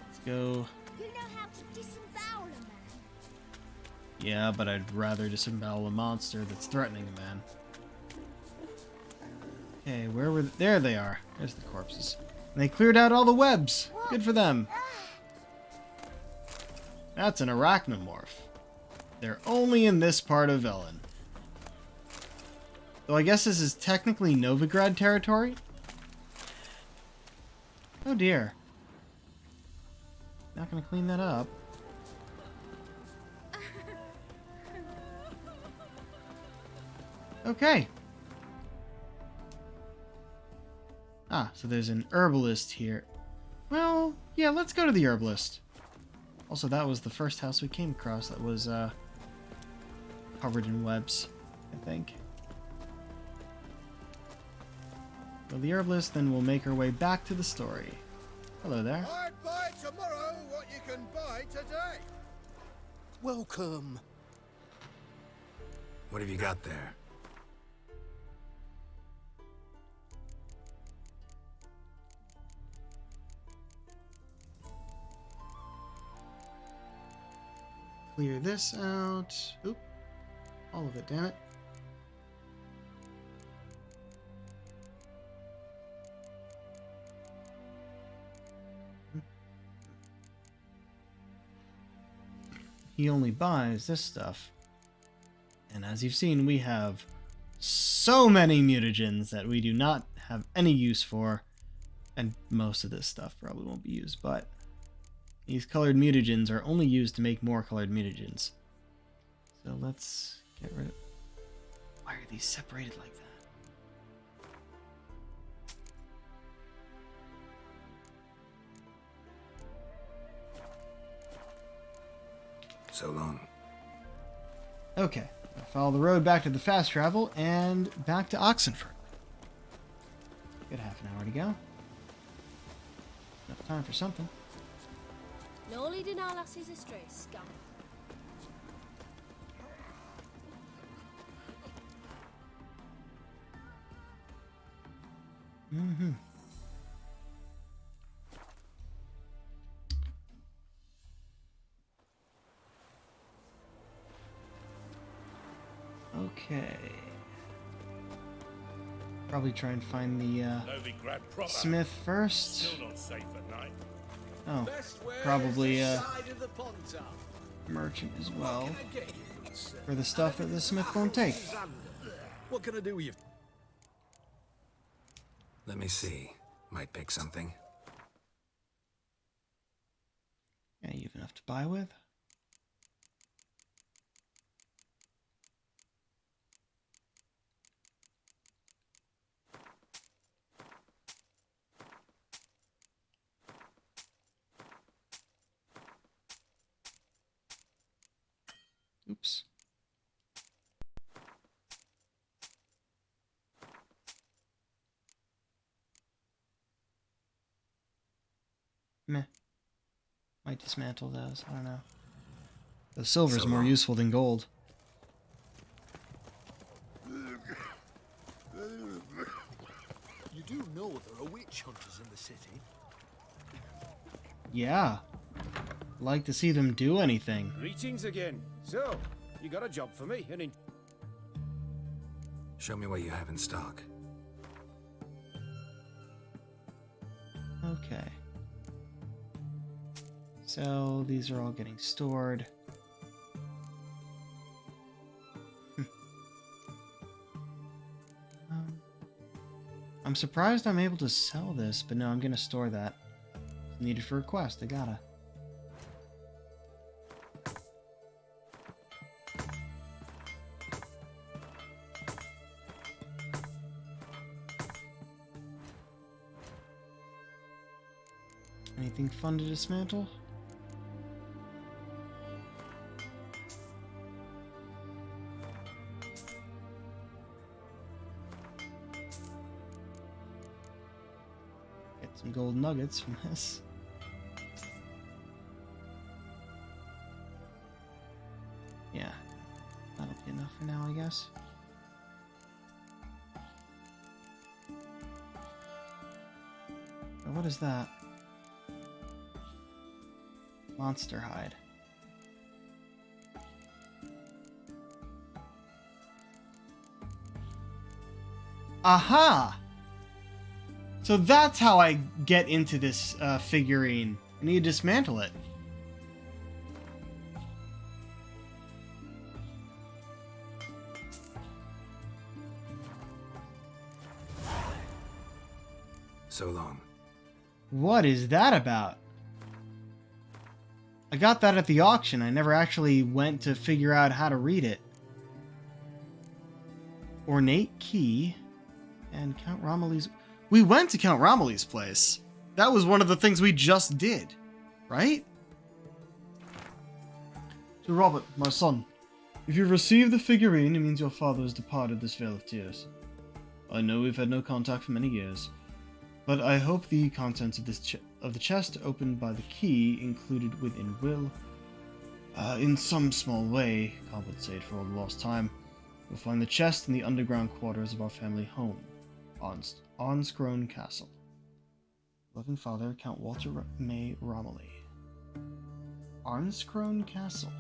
Let's go. You know how to disembowel a man. Yeah, but I'd rather disembowel a monster that's threatening a man. Okay, where were there they are. There's the corpses. And they cleared out all the webs. Good for them. That's an arachnomorph. They're only in this part of Velen. Though I guess this is technically Novigrad territory. Oh dear. Not gonna clean that up. Okay. Ah, so there's an herbalist here. Well, yeah, let's go to the herbalist. Also, that was the first house we came across that was covered in webs, I think. Well, the herbalist, then we'll make our way back to the story. Hello there. I'd buy tomorrow what you can buy today. Welcome. What have you got there? Clear this out. Oop. All of it, damn it. He only buys this stuff. And as you've seen, we have so many mutagens that we do not have any use for. And most of this stuff probably won't be used, but these colored mutagens are only used to make more colored mutagens. So let's get rid of... Why are these separated like that? So long. Okay, I'll follow the road back to the fast travel and back to Oxenford. Good half an hour to go. Enough time for something. No leading our lassies astray, scum. Mm-hmm. Okay. Probably try and find the Novigrad proper. Smith first. Still not safe at night. Oh, probably merchant as well. For the stuff that the Smith won't take. What can I do with you? Let me see. Might pick something. Yeah, you have enough to buy with. Oops. Meh. Might dismantle those. I don't know. The silver's more useful than gold. You do know there are witch hunters in the city. Yeah. Like to see them do anything. Greetings again. So, you got a job for me? Show me what you have in stock. Okay. So these are all getting stored. I'm surprised I'm able to sell this, but no, I'm gonna store that. It's needed for a quest, I gotta. Anything fun to dismantle? some gold nuggets from this. Yeah, that'll be enough for now, I guess. What is that? Monster hide. Aha! So that's how I get into this figurine. I need to dismantle it. So long. What is that about? I got that at the auction. I never actually went to figure out how to read it. Ornate key and Count Romilly's... We went to Count Romilly's place. That was one of the things we just did, right? So Robert, my son, if you've received the figurine, it means your father has departed this Vale of Tears. I know we've had no contact for many years, but I hope the contents of this of the chest opened by the key included within will, in some small way, compensate for all the lost time. You'll find the chest in the underground quarters of our family home, Arnscrone Castle. Loving father, Count Walter May Romilly. Arnscrone Castle.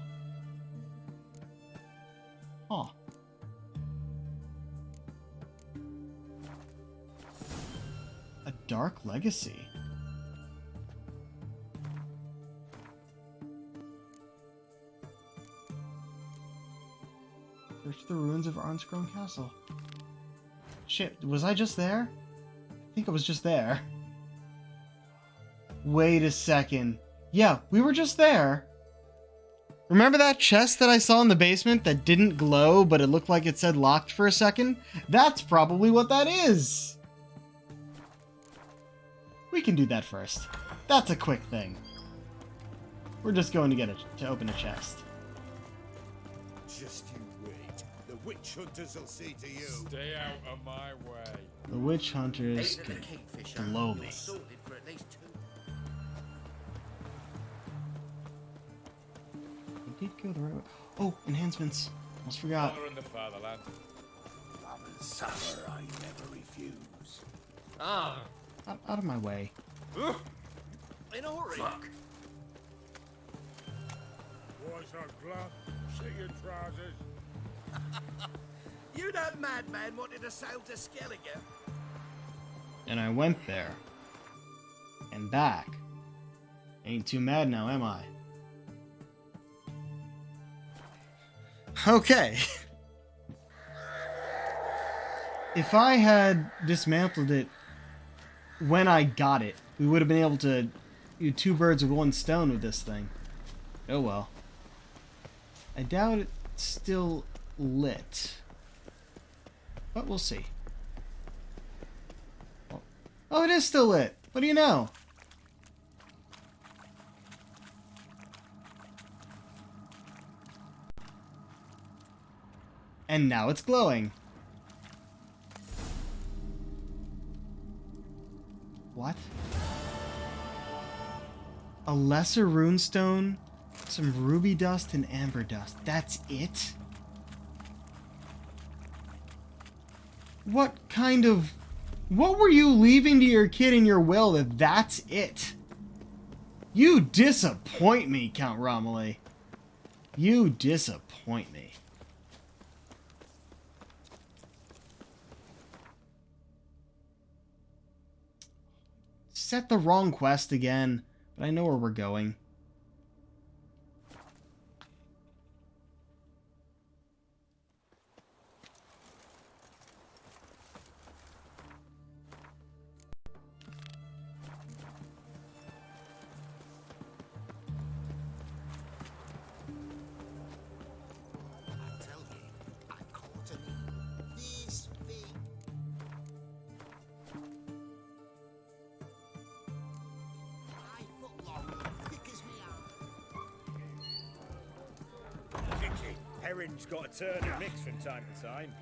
Huh. A dark legacy. Search the ruins of Arnscrone Castle. Shit, was I just there? I think I was just there. Wait a second. Yeah, we were just there. Remember that chest that I saw in the basement that didn't glow, but it looked like it said locked for a second? That's probably what that is. We can do that first. That's a quick thing. We're just going to to open a chest. Just you wait. The witch hunters will see to you. Stay out of my way. The witch hunters can blow me. I did go the right way. Oh, enhancements. Almost forgot. Honor in the fatherland. From summer I never refuse. Ah. Out of my way. In a hurry. Fuck. Boys are glad. See your trousers. You that madman wanted to sail to Skellige. And I went there. And back. Ain't too mad now, am I? Okay. If I had dismantled it when I got it, we would have been able to do 2 birds with 1 stone with this thing. Oh well. I doubt it's still lit. But we'll see. Oh, it is still lit. What do you know? And now it's glowing. What? A lesser runestone, some ruby dust, and amber dust. That's it? What were you leaving to your kid in your will that that's it? You disappoint me, Count Romilly. You disappoint me. Set the wrong quest again, but I know where we're going. Herring's got a turn and mix from time to time.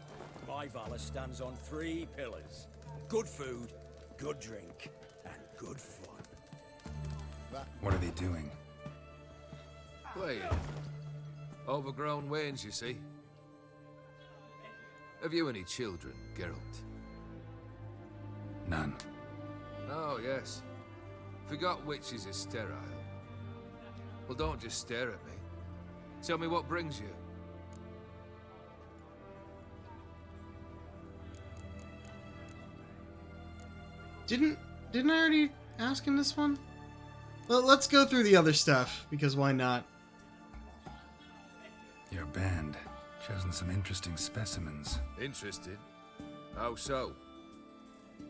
My valor stands on 3 pillars. Good food, good drink, and Good fun. What are they doing? Playing. Overgrown wains, you see. Have you any children, Geralt? None. Oh, yes. Forgot witches are sterile. Well, don't just stare at me. Tell me what brings you. Didn't I already ask him this one? Well, let's go through the other stuff, because why not? Your band. Chosen some interesting specimens. Interested? How so?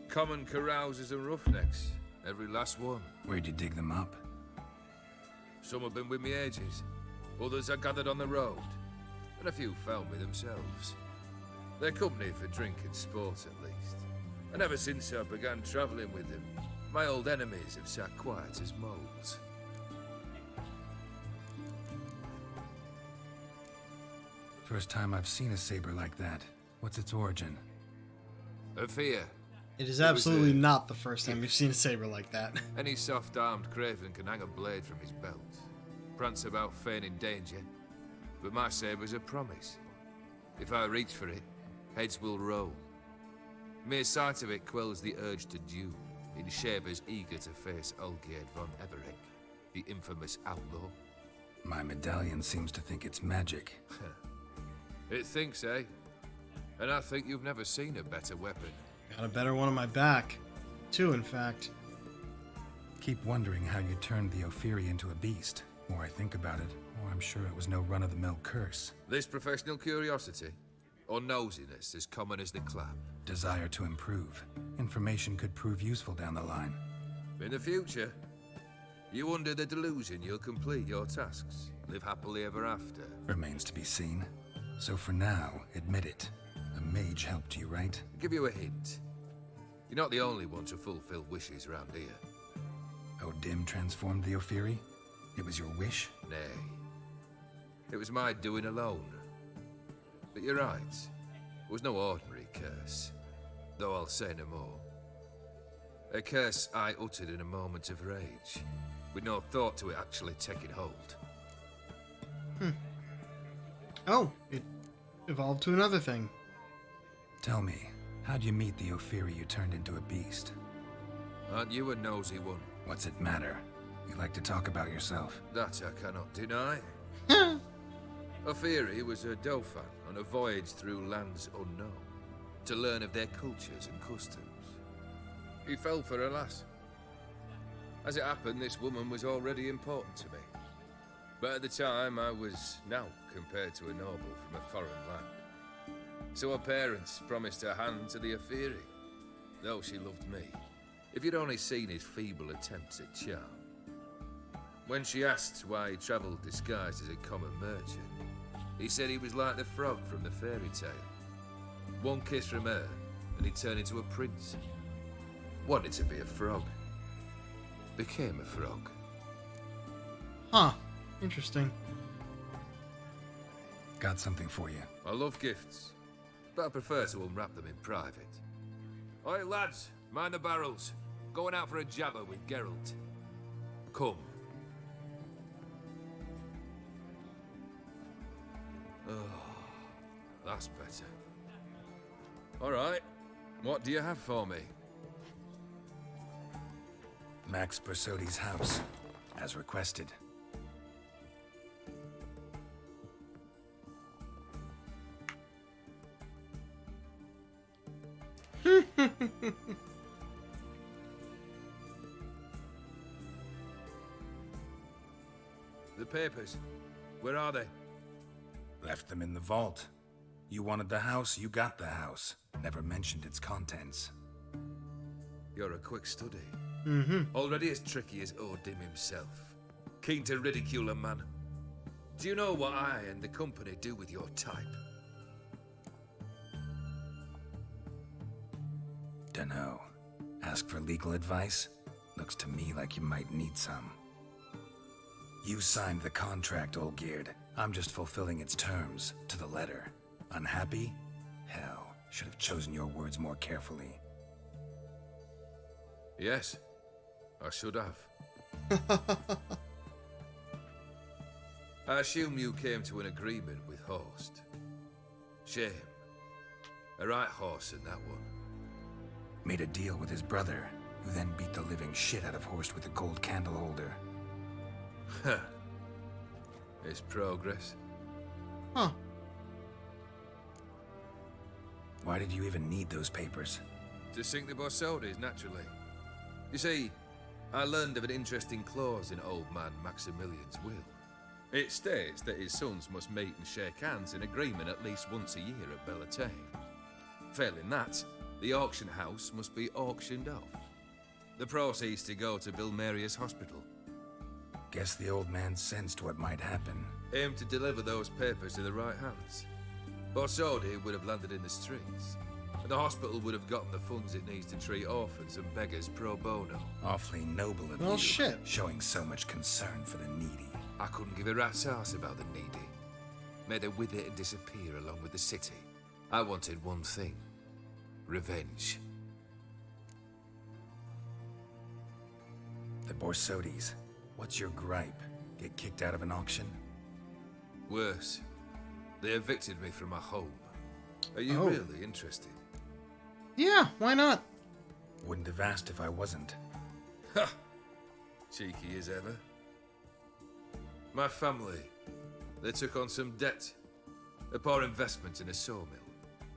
Common carousers and roughnecks. Every last one. Where'd you dig them up? Some have been with me ages. Others I gathered on the road. And a few found me themselves. They're company for drink and sport, at least. And ever since I began travelling with them, my old enemies have sat quiet as moles. First time I've seen a saber like that. What's its origin? A fear. It is absolutely not the first time you've seen a saber like that. Any soft-armed craven can hang a blade from his belt. Prance about feigning danger. But my saber's a promise. If I reach for it, heads will roll. Mere sight of it quells the urge to duel, in shavers eager to face Olgierd von Everec, the infamous outlaw. My medallion seems to think it's magic. It thinks, eh? And I think you've never seen a better weapon. Got a better one on my back. Two, in fact. Keep wondering how you turned the Ophiri into a beast. More I think about it, more I'm sure it was no run-of-the-mill curse. This professional curiosity, or nosiness as common as the clap. Desire to improve. Information could prove useful down the line. In the future, you under the delusion you'll complete your tasks, live happily ever after. Remains to be seen. So for now, admit it. A mage helped you, right? I'll give you a hint. You're not the only one to fulfill wishes around here. O'Dim transformed the Ophiri? It was your wish? Nay. It was my doing alone. But you're right. It was no ordinary curse. Though I'll say no more. A curse I uttered in a moment of rage, with no thought to it actually taking hold. Oh, it evolved to another thing. Tell me, how'd you meet the Ophiri you turned into a beast? Aren't you a nosy one? What's it matter? You like to talk about yourself. That I cannot deny. Ophiri was a Dauphin on a voyage through lands unknown, to learn of their cultures and customs. He fell for a lass. As it happened, this woman was already important to me. But at the time, I was now compared to a noble from a foreign land. So her parents promised her hand to the Ophiri, though she loved me. If you'd only seen his feeble attempts at charm. When she asked why he travelled disguised as a common merchant, he said he was like the frog from the fairy tale. One kiss from her, and he turned into a prince. Wanted to be a frog. Became a frog. Huh. Interesting. Got something for you. I love gifts, but I prefer to unwrap them in private. Oi, lads, mind the barrels. Going out for a jabber with Geralt. Come. Oh, that's better. All right, what do you have for me? Max Bersodi's house, as requested. The papers, where are they? Left them in the vault. You wanted the house, you got the house. Never mentioned its contents. You're a quick study. Mm-hmm. Already as tricky as O'Dim himself. Keen to ridicule a man. Do you know what I and the company do with your type? Dunno. Ask for legal advice? Looks to me like you might need some. You signed the contract, Olgierd. I'm just fulfilling its terms, to the letter. Unhappy? Hell, should have chosen your words more carefully. Yes. I should have. I assume you came to an agreement with Horst. Shame. A right horse in that one. Made a deal with his brother, who then beat the living shit out of Horst with a gold candle holder. Huh. It's progress. Huh. Why did you even need those papers? To sink the Borsodis, naturally. You see, I learned of an interesting clause in old man Maximilian's will. It states that his sons must meet and shake hands in agreement at least once a year at Bellatane. Failing that, the auction house must be auctioned off. The proceeds to go to Vilmeria's hospital. Guess the old man sensed what might happen. Aimed to deliver those papers to the right hands. Borsodi would have landed in the streets, and the hospital would have gotten the funds it needs to treat orphans and beggars pro bono. Awfully noble of Well, you, shit. showing so much concern for the needy. I couldn't give a rat's ass about the needy. Made her with it and disappear along with the city. I wanted one thing. Revenge. The Borsodis. What's your gripe? Get kicked out of an auction? Worse. They evicted me from my home. Are you Oh. really interested? Yeah, why not? Wouldn't have asked if I wasn't. Ha! Cheeky as ever. My family, they took on some debt. A poor investment in a sawmill.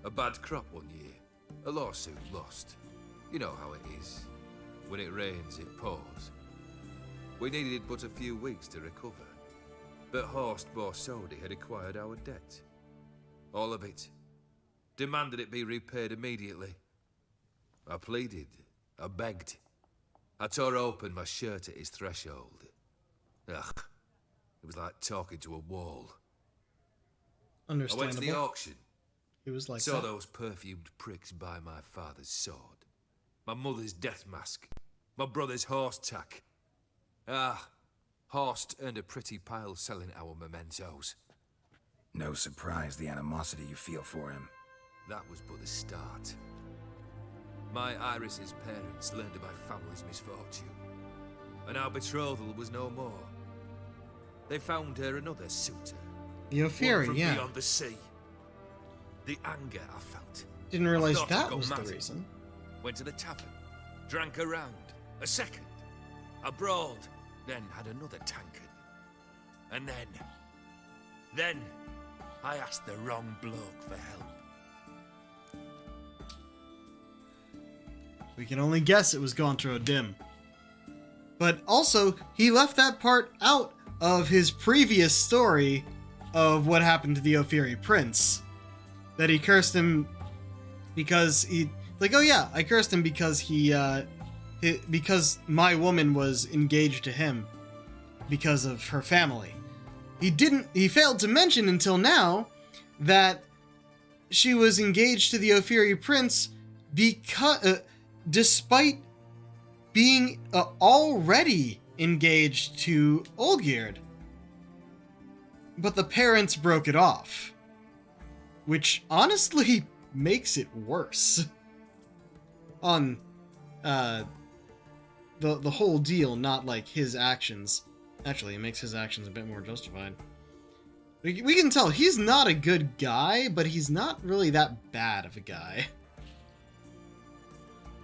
A bad crop one year. A lawsuit lost. You know how it is. When it rains, it pours. We needed but a few weeks to recover. But Horst Borsodi had acquired our debt. All of it. Demanded it be repaid immediately. I pleaded. I begged. I tore open my shirt at his threshold. Ugh. It was like talking to a wall. I went to the Understandable. auction. He was like Saw that. those perfumed pricks buy my father's sword. My mother's death mask. My brother's horse tack. Ah, Horst earned a pretty pile selling our mementos. No surprise the animosity you feel for him. That was but the start. My Iris's parents learned of my family's misfortune, and our betrothal was no more. They found her another suitor. The Ophiri, one from yeah. beyond the sea. The anger I felt. Didn't realize I thought I'd that gone was the mad. reason. Went to the tavern, drank a round, a second, a broad, then had another tankard. And then, I asked the wrong bloke for help. We can only guess it was Gontro Dim. But also, he left that part out of his previous story of what happened to the Ophiri prince. That he cursed him because he... Like, oh yeah, I cursed him because because my woman was engaged to him because of her family. He failed to mention until now that she was engaged to the Ophiri prince because... despite being already engaged to Olgierd. But the parents broke it off. Which honestly makes it worse. On the whole deal, not like his actions. Actually, it makes his actions a bit more justified. We can tell he's not a good guy, but he's not really that bad of a guy.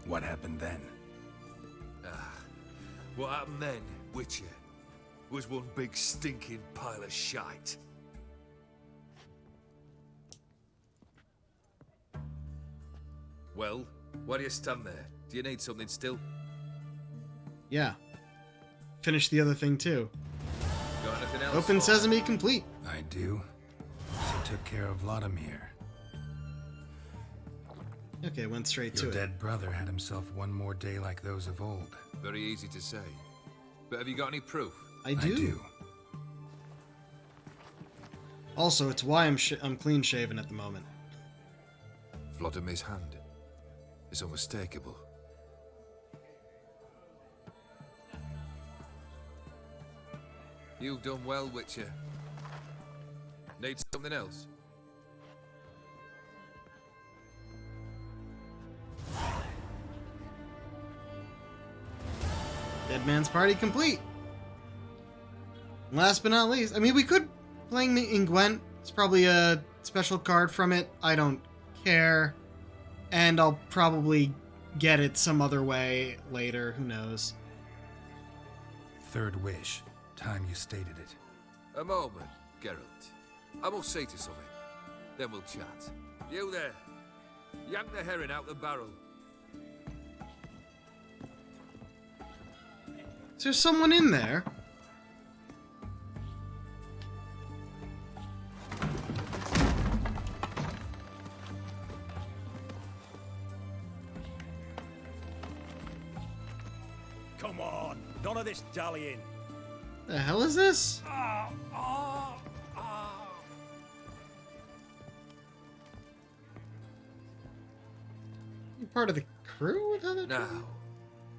What happened then? What happened then, Witcher, was one big stinking pile of shite. Well, why do you stand there? Do you need something still? Yeah. Finish the other thing too. Got anything else? Open for Sesame complete. I do. So took care of Vladimir. Okay, went straight Your to it. dead brother had himself one more day like those of old. Very easy to say. But have you got any proof? I do. Also, it's why I'm clean shaven at the moment. Vladimir's hand is unmistakable. You've done well, Witcher. Need something else? Dead Man's Party complete. Last but not least, I mean, we could playing in Gwent. It's probably a special card from it. I don't care. And I'll probably get it some other way later. Who knows? Third wish. Time you stated it. A moment, Geralt. I must say to something. Then we'll chat. You there. Yank the herring out the barrel. Is there someone in there? Come on, none of this dallying. The hell is this? You part of the crew? Now,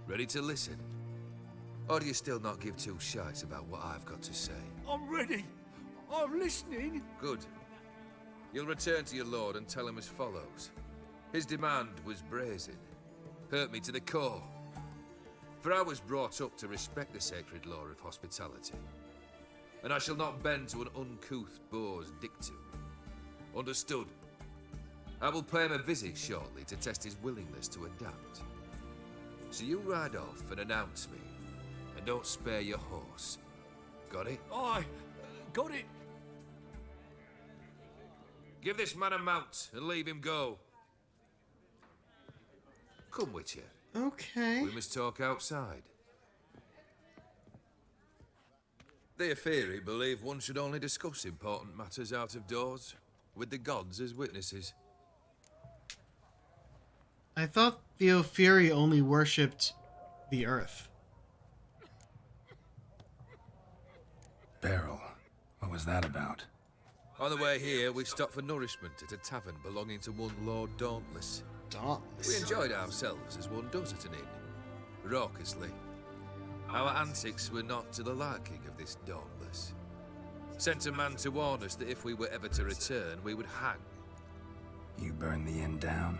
ready to listen? Or do you still not give two shites about what I've got to say? I'm ready. I'm listening. Good. You'll return to your lord and tell him as follows. His demand was brazen. Hurt me to the core. For I was brought up to respect the sacred law of hospitality. And I shall not bend to an uncouth boor's dictum. Understood? I will pay him a visit shortly to test his willingness to adapt. So you ride off and announce me. And don't spare your horse. Got it? Aye, got it. Give this man a mount and leave him go. Come, Witcher. Okay. We must talk outside. The Aetheri believe one should only discuss important matters out of doors, with the gods as witnesses. I thought the Aetheri only worshipped the earth. Beryl, what was that about? On the way here, we stopped for nourishment at a tavern belonging to one Lord Dauntless. Dauntless? We enjoyed ourselves as one does at an inn, raucously. Our antics were not to the liking of this Dauntless. Sent a man to warn us that if we were ever to return, we would hang. You burned the inn down?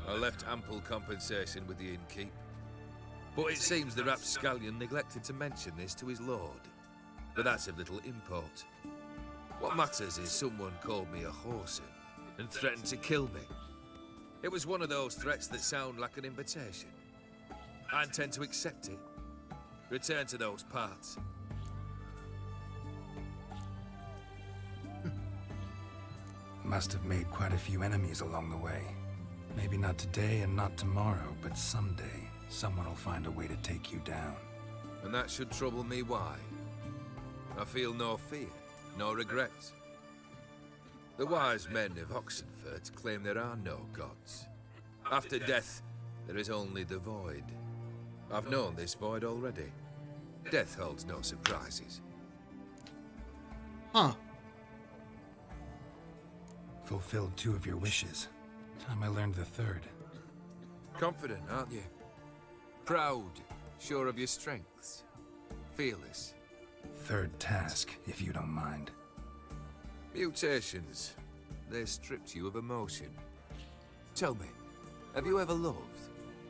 I left ample compensation with the innkeep. But it seems the rapscallion neglected to mention this to his lord. But that's of little import. What matters is someone called me a whoreson and threatened to kill me. It was one of those threats that sound like an invitation. I intend to accept it. Return to those parts. Must have made quite a few enemies along the way. Maybe not today and not tomorrow, but someday, someone will find a way to take you down. And that should trouble me why? I feel no fear, no regrets. The wise men of Oxenfurt claim there are no gods. After death, there is only the void. I've known this void already. Death holds no surprises. Huh. Fulfilled 2 of your wishes. Time I learned the 3rd. Confident, aren't you? Proud, sure of your strengths. Fearless. 3rd task, if you don't mind. Mutations. They stripped you of emotion. Tell me, have you ever loved?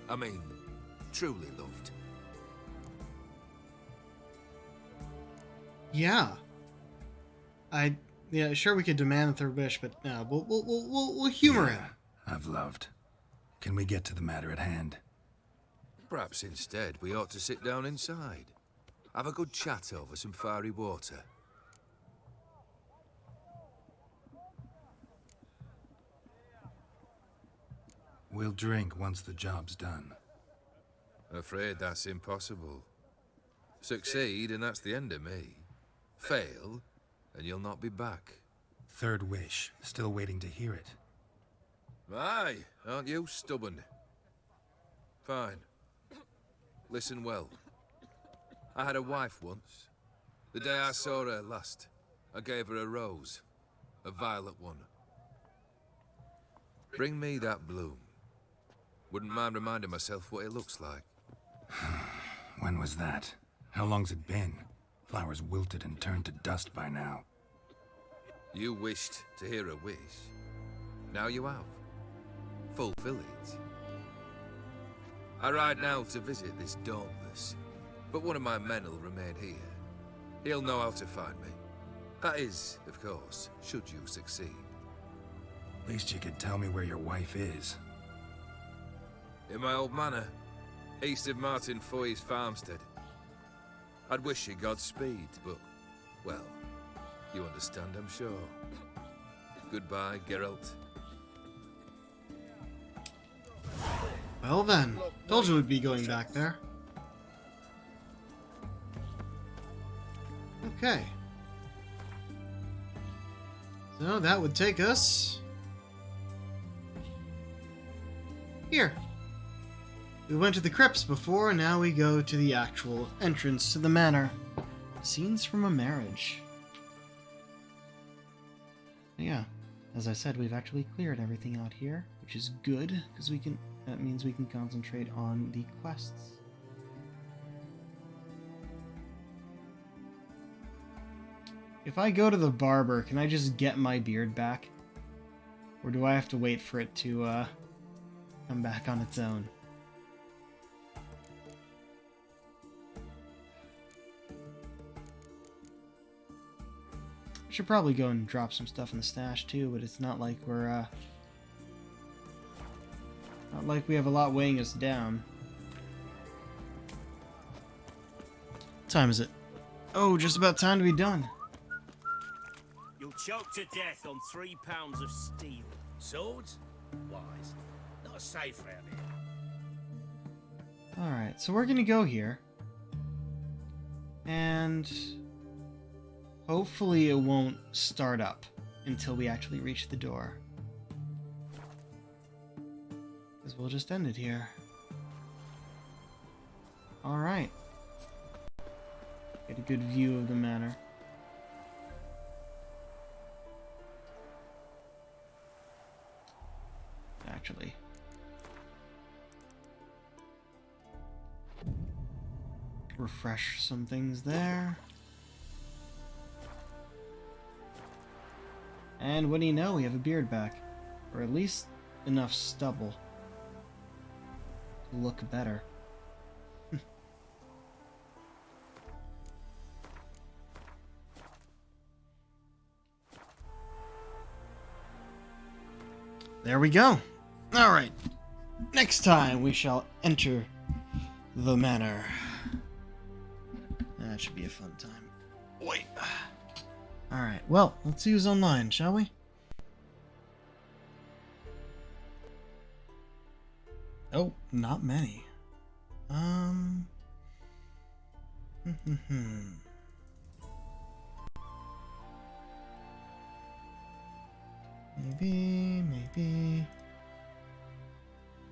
I mean, truly loved? Yeah. Yeah, sure we could demand the 3rd wish, but no, we'll humor him. I've loved. Can we get to the matter at hand? Perhaps instead we ought to sit down inside. Have a good chat over some fiery water. We'll drink once the job's done. Afraid that's impossible. Succeed, and that's the end of me. Fail, and you'll not be back. 3rd wish. Still waiting to hear it. Aye, aren't you stubborn? Fine. Listen well. I had a wife once. The day I saw her last, I gave her a rose. A violet one. Bring me that bloom. Wouldn't mind reminding myself what it looks like. When was that? How long's it been? Flowers wilted and turned to dust by now. You wished to hear a wish. Now you have. Fulfill it. I ride now to visit this Dauntless, but one of my men will remain here. He'll know how to find me. That is, of course, should you succeed. At least you could tell me where your wife is. In my old manor, east of Martin Foy's farmstead. I'd wish you Godspeed, but, well, you understand, I'm sure. Goodbye, Geralt. Well then, told you we'd be going back there. Okay. So that would take us here. We went to the crypts before, and now we go to the actual entrance to the manor. Scenes from a marriage. Yeah, as I said, we've actually cleared everything out here, which is good, because that means we can concentrate on the quests. If I go to the barber, can I just get my beard back? Or do I have to wait for it to come back on its own? I should probably go and drop some stuff in the stash too, but it's not like we're not like we have a lot weighing us down. What time is it? Oh, just about time to be done. You'll choke to death on 3 pounds of steel. Swords? Wise. Not safe round here. Alright, so we're gonna go here. And hopefully it won't start up until we actually reach the door. Because we'll just end it here. Alright. Get a good view of the manor. Actually. Refresh some things there. And what do you know, we have a beard back. Or at least enough stubble to look better. There we go. Alright. Next time we shall enter the manor. That should be a fun time. Wait. Alright, well, let's see who's online, shall we? Oh, not many.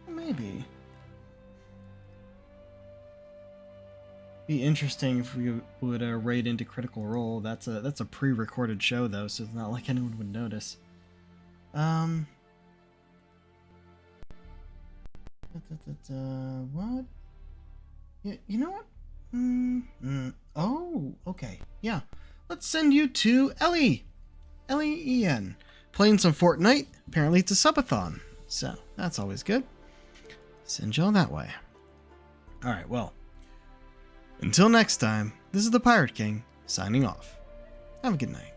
Maybe. Be interesting if we would raid into Critical Role. That's a pre-recorded show though, so it's not like anyone would notice. What? Yeah, you know what? Oh, okay. Yeah. Let's send you to Ellie. Ellie-E-N. Playing some Fortnite. Apparently it's a subathon. So, that's always good. Send y'all that way. Alright, well. Until next time, this is the Pirate King, signing off. Have a good night.